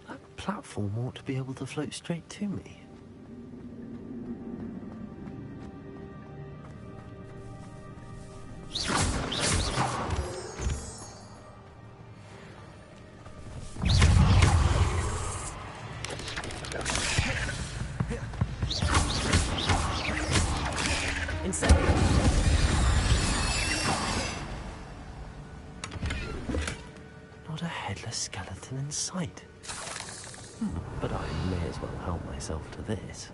That platform ought to be able to float straight to me. Not a headless skeleton in sight. But I may as well help myself to this.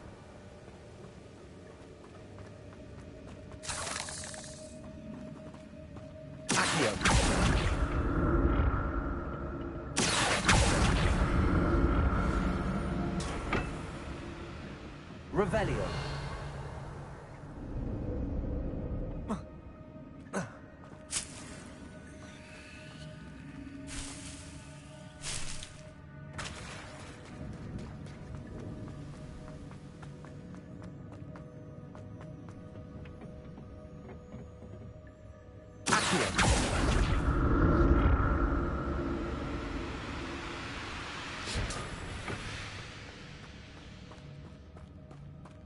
Revelio.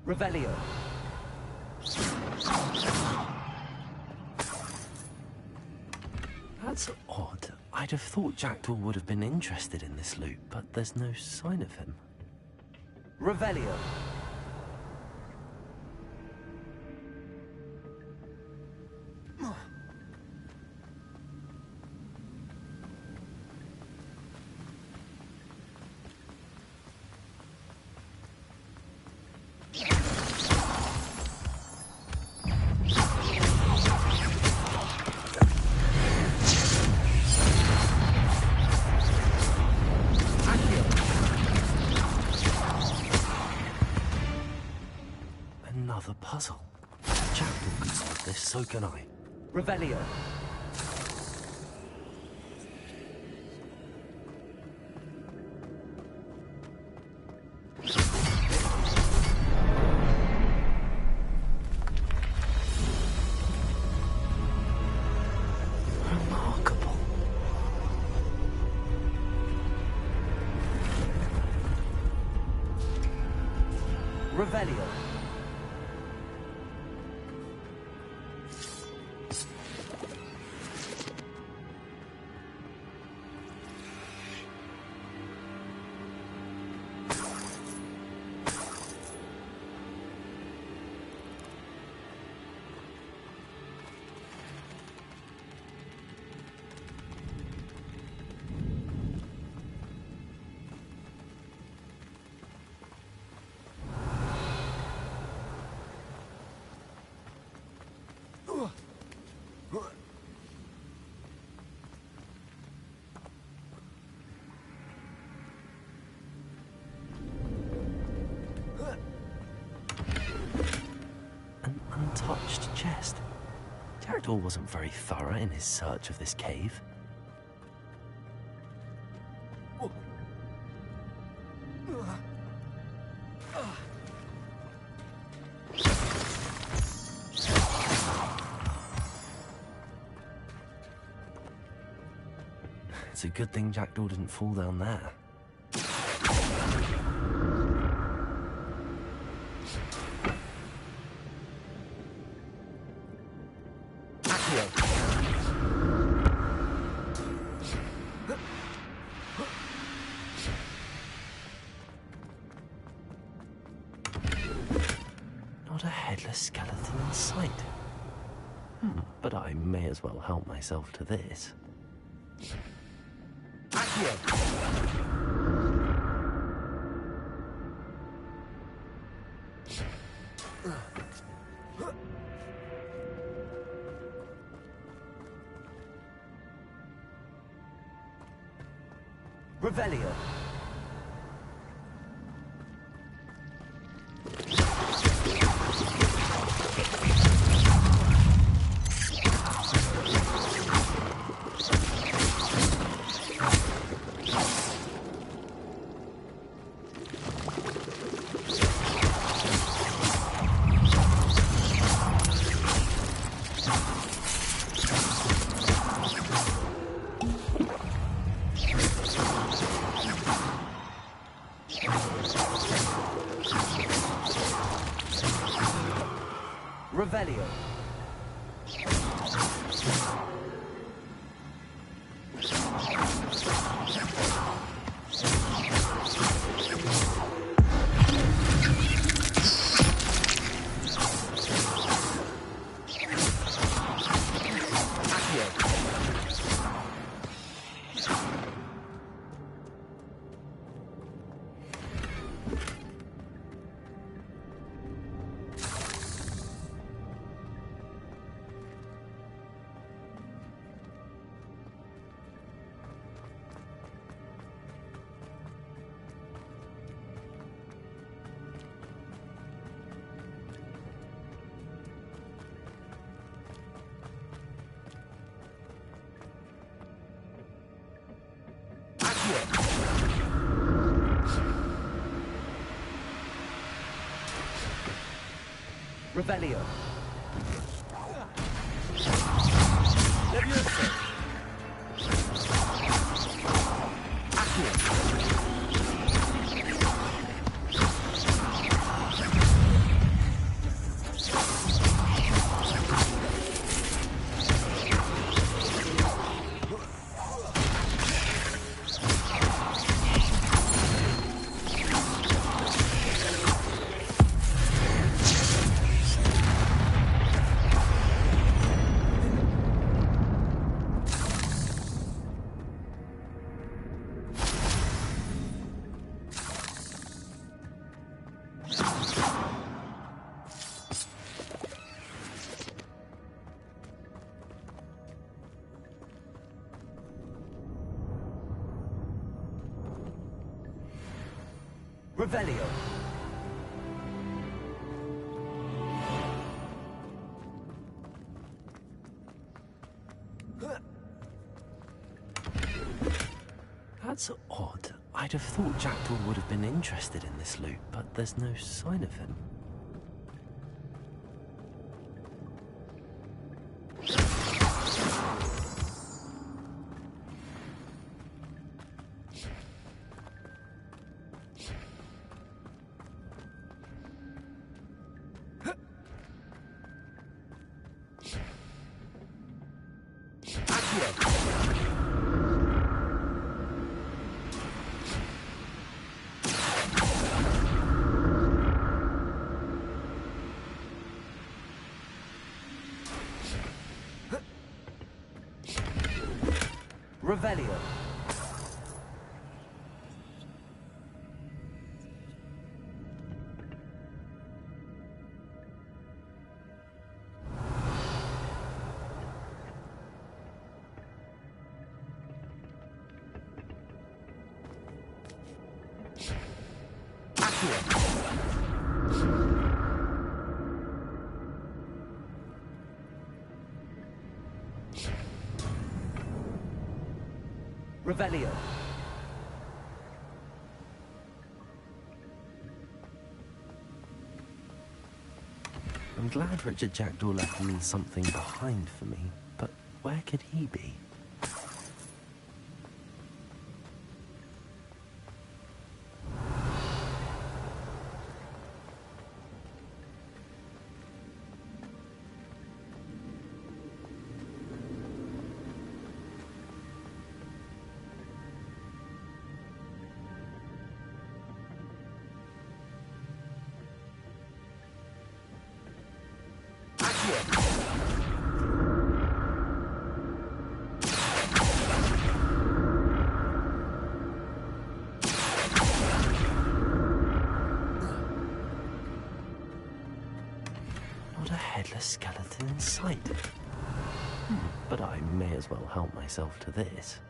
Revelio. That's odd. I'd have thought Jackdaw would have been interested in this loot, but there's no sign of him. Revelio. Another puzzle. Jackdaw can solve this, so can I. Revelio. Remarkable. Revelio. An untouched chest. Jackdaw wasn't very thorough in his search of this cave. It's a good thing Jackdaw didn't fall down there. Not a headless skeleton in sight. But I may as well help myself to this. Revelio. Revelio. Revelio. Leviosa. Accio. Revelio. That's odd. I'd have thought Jackdaw would have been interested in this loot, but there's no sign of him. Revelio. Revelio. I'm glad Richard Jackdaw left me something behind for me, but where could he be? Not a headless skeleton in sight. But I may as well help myself to this.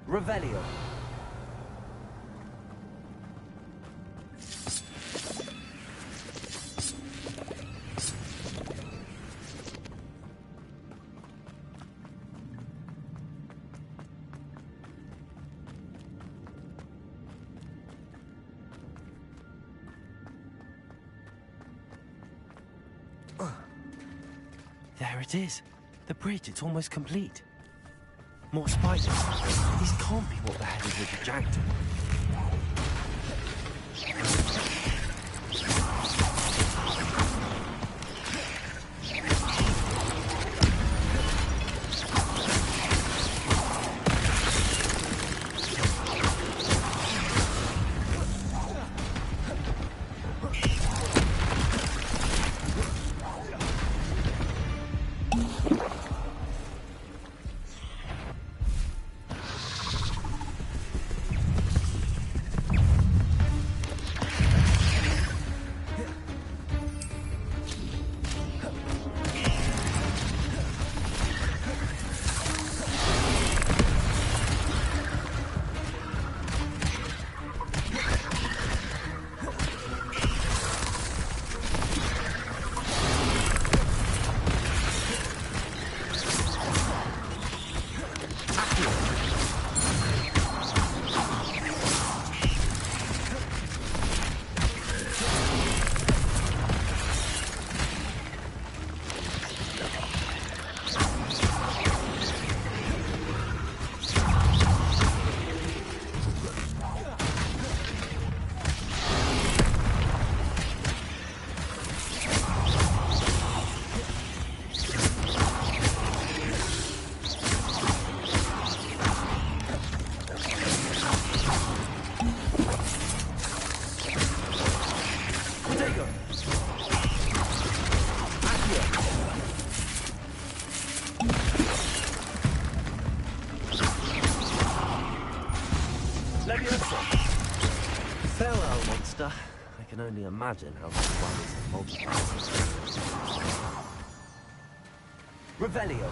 Revelio. There it is. The bridge, it's almost complete. More spiders. These can't be what the hell is with the jackdaw. Farewell, monster. I can only imagine how this one is multiplied. Revelio.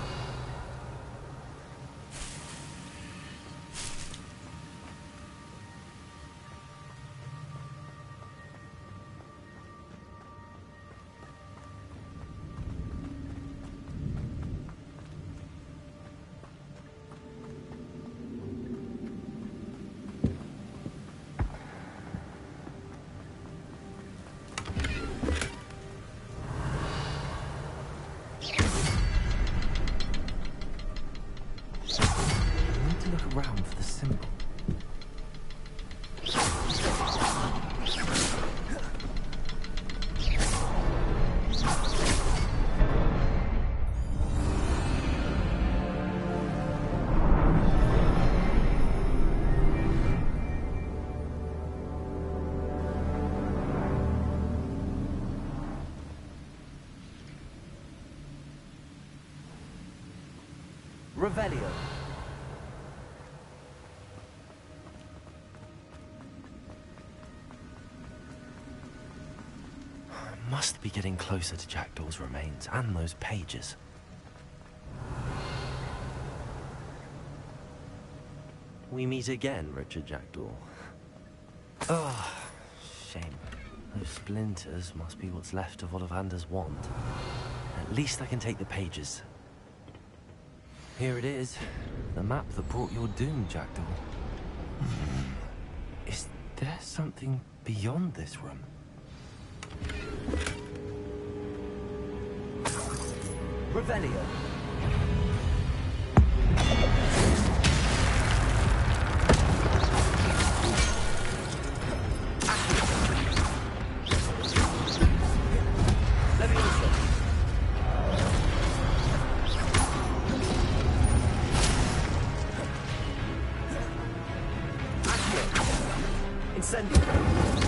Around for the symbol. Revelio. Must be getting closer to Jackdaw's remains and those pages. We meet again, Richard Jackdaw. Oh, shame. Those splinters must be what's left of Ollivander's wand. At least I can take the pages. Here it is. The map that brought your doom, Jackdaw. Is there something beyond this room? Revelio. Leviosa. Accio. Incendio.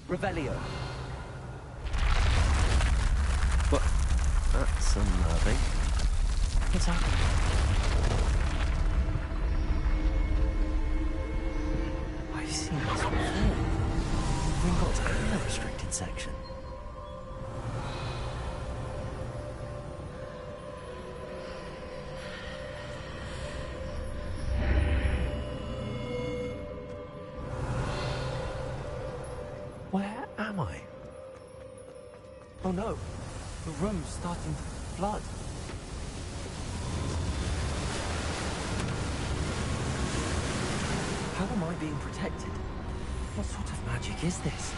Revelio. What? That's unnerving. What's happening? I've seen this before. Gringotts and the restricted section. Where am I? Oh no, the room's starting to flood. How am I being protected? What sort of magic is this?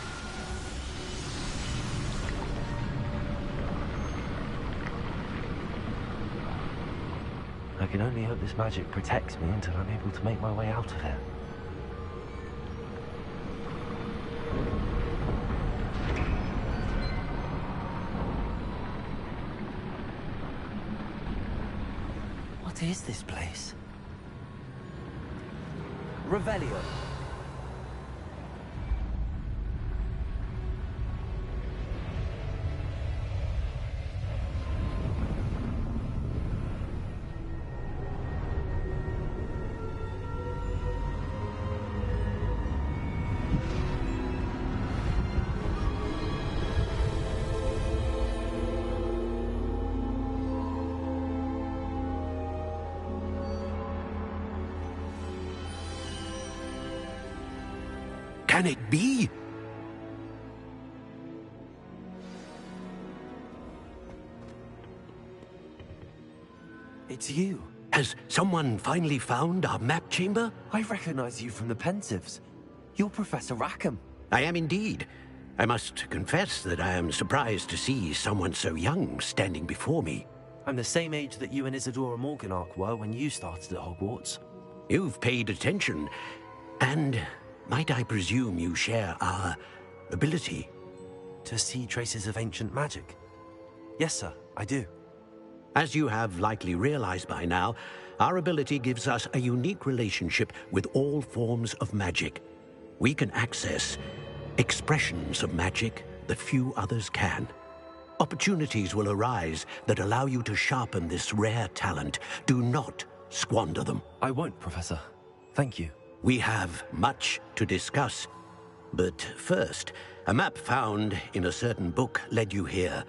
I can only hope this magic protects me until I'm able to make my way out of here. What is this place? Revelio. Can it be? It's you. Has someone finally found our map chamber? I recognize you from the Pensives. You're Professor Rackham. I am indeed. I must confess that I am surprised to see someone so young standing before me. I'm the same age that you and Isadora Morganach were when you started at Hogwarts. You've paid attention, and might I presume you share our ability? To see traces of ancient magic? Yes, sir, I do. As you have likely realized by now, our ability gives us a unique relationship with all forms of magic. We can access expressions of magic that few others can. Opportunities will arise that allow you to sharpen this rare talent. Do not squander them. I won't, Professor. Thank you. We have much to discuss. But first, a map found in a certain book led you here.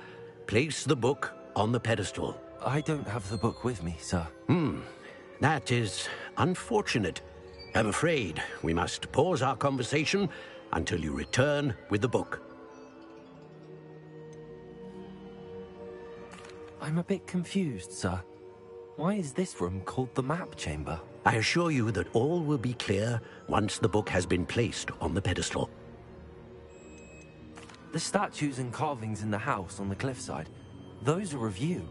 Place the book on the pedestal. I don't have the book with me, sir. That is unfortunate. I'm afraid we must pause our conversation until you return with the book. I'm a bit confused, sir. Why is this room called the map chamber? I assure you that all will be clear once the book has been placed on the pedestal. The statues and carvings in the house on the cliffside, those are of you.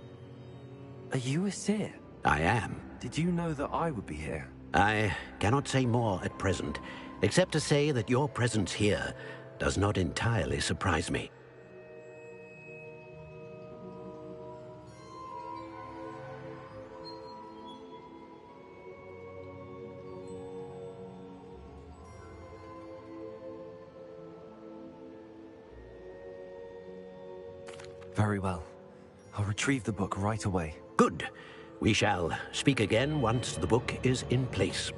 Are you a seer? I am. Did you know that I would be here? I cannot say more at present, except to say that your presence here does not entirely surprise me. Very well. I'll retrieve the book right away. Good. We shall speak again once the book is in place.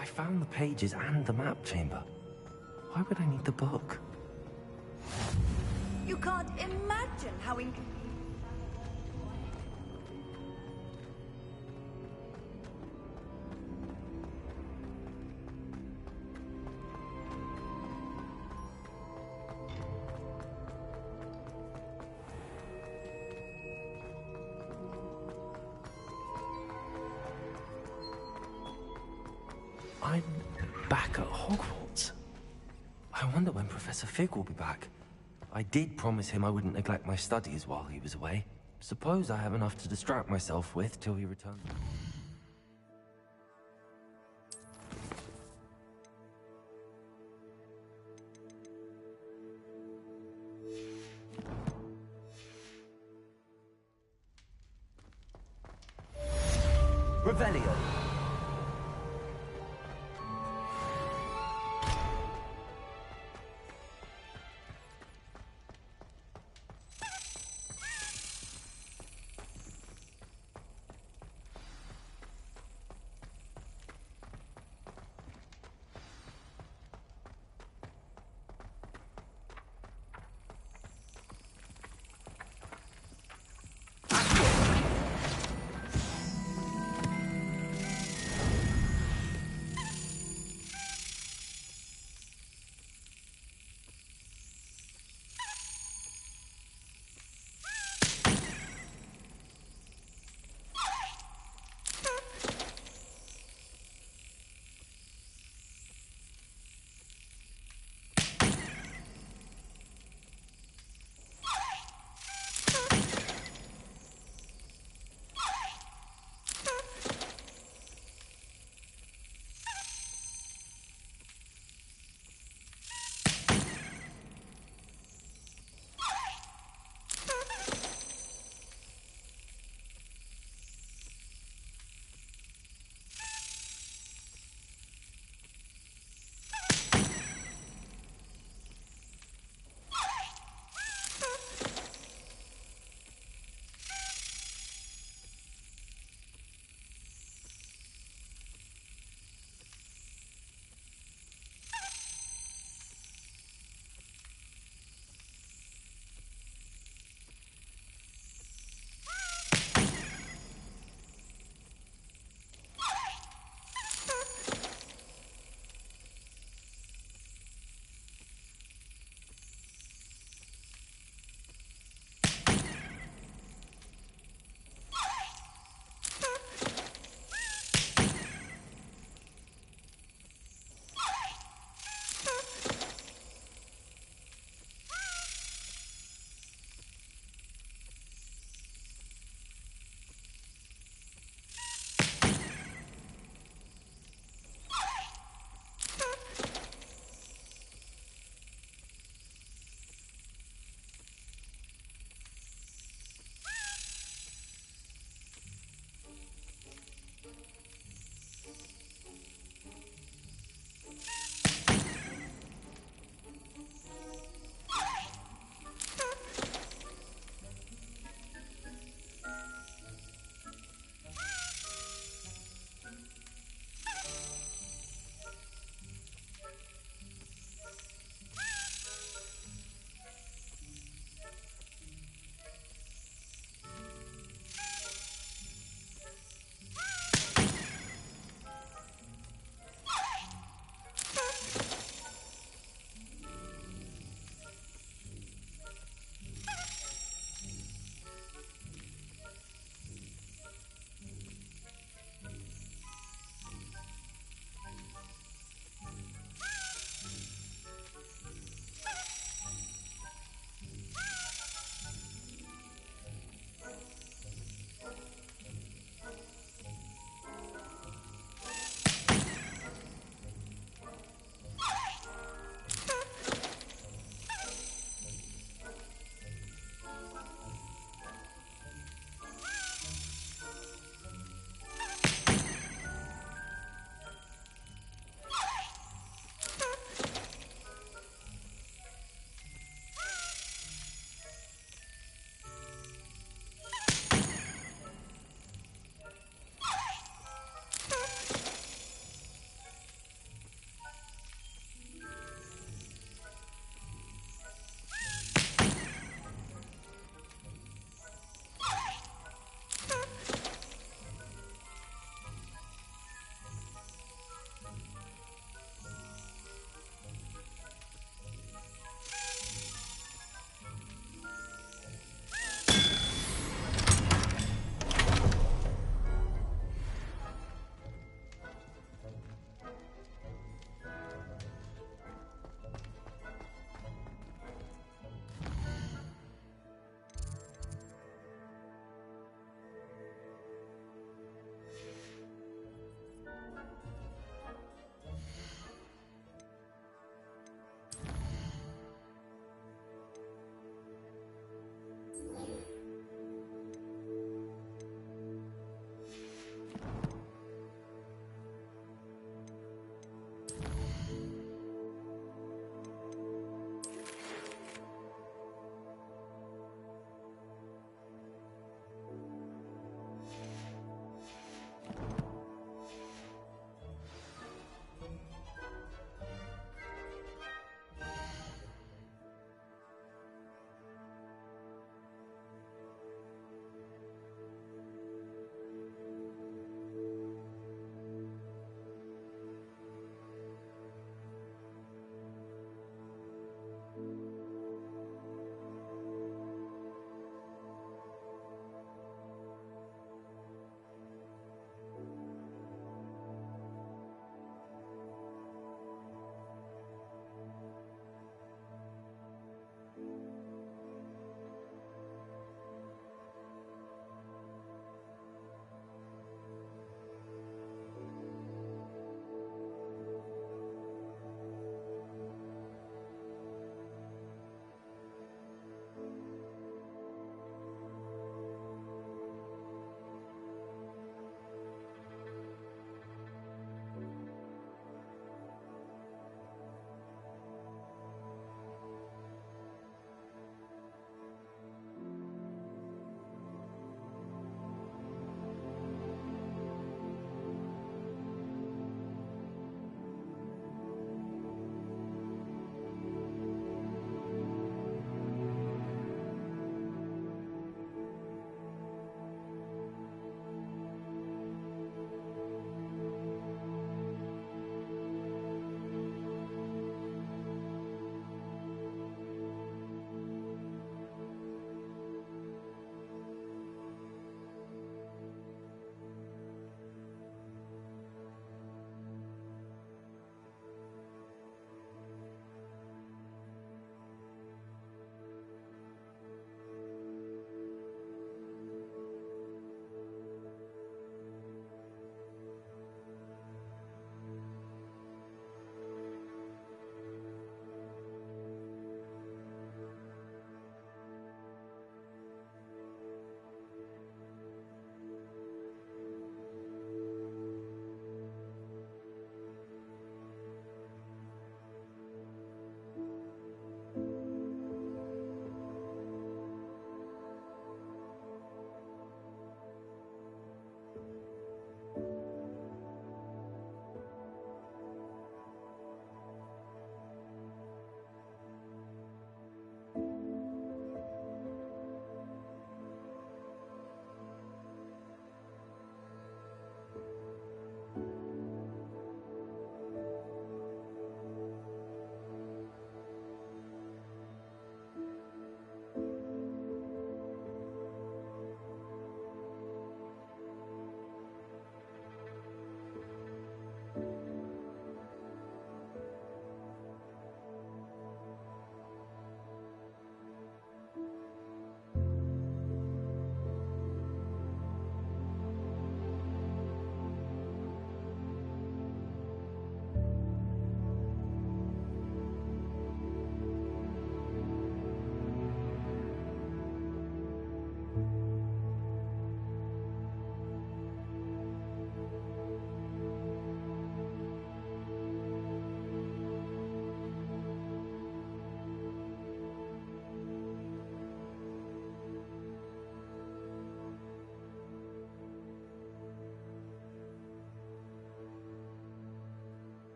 I found the pages and the map chamber. Why would I need the book? You can't imagine how inconvenient. I'm back at Hogwarts. I wonder when Professor Fig will be back. I did promise him I wouldn't neglect my studies while he was away. Suppose I have enough to distract myself with till he returns. Revelio.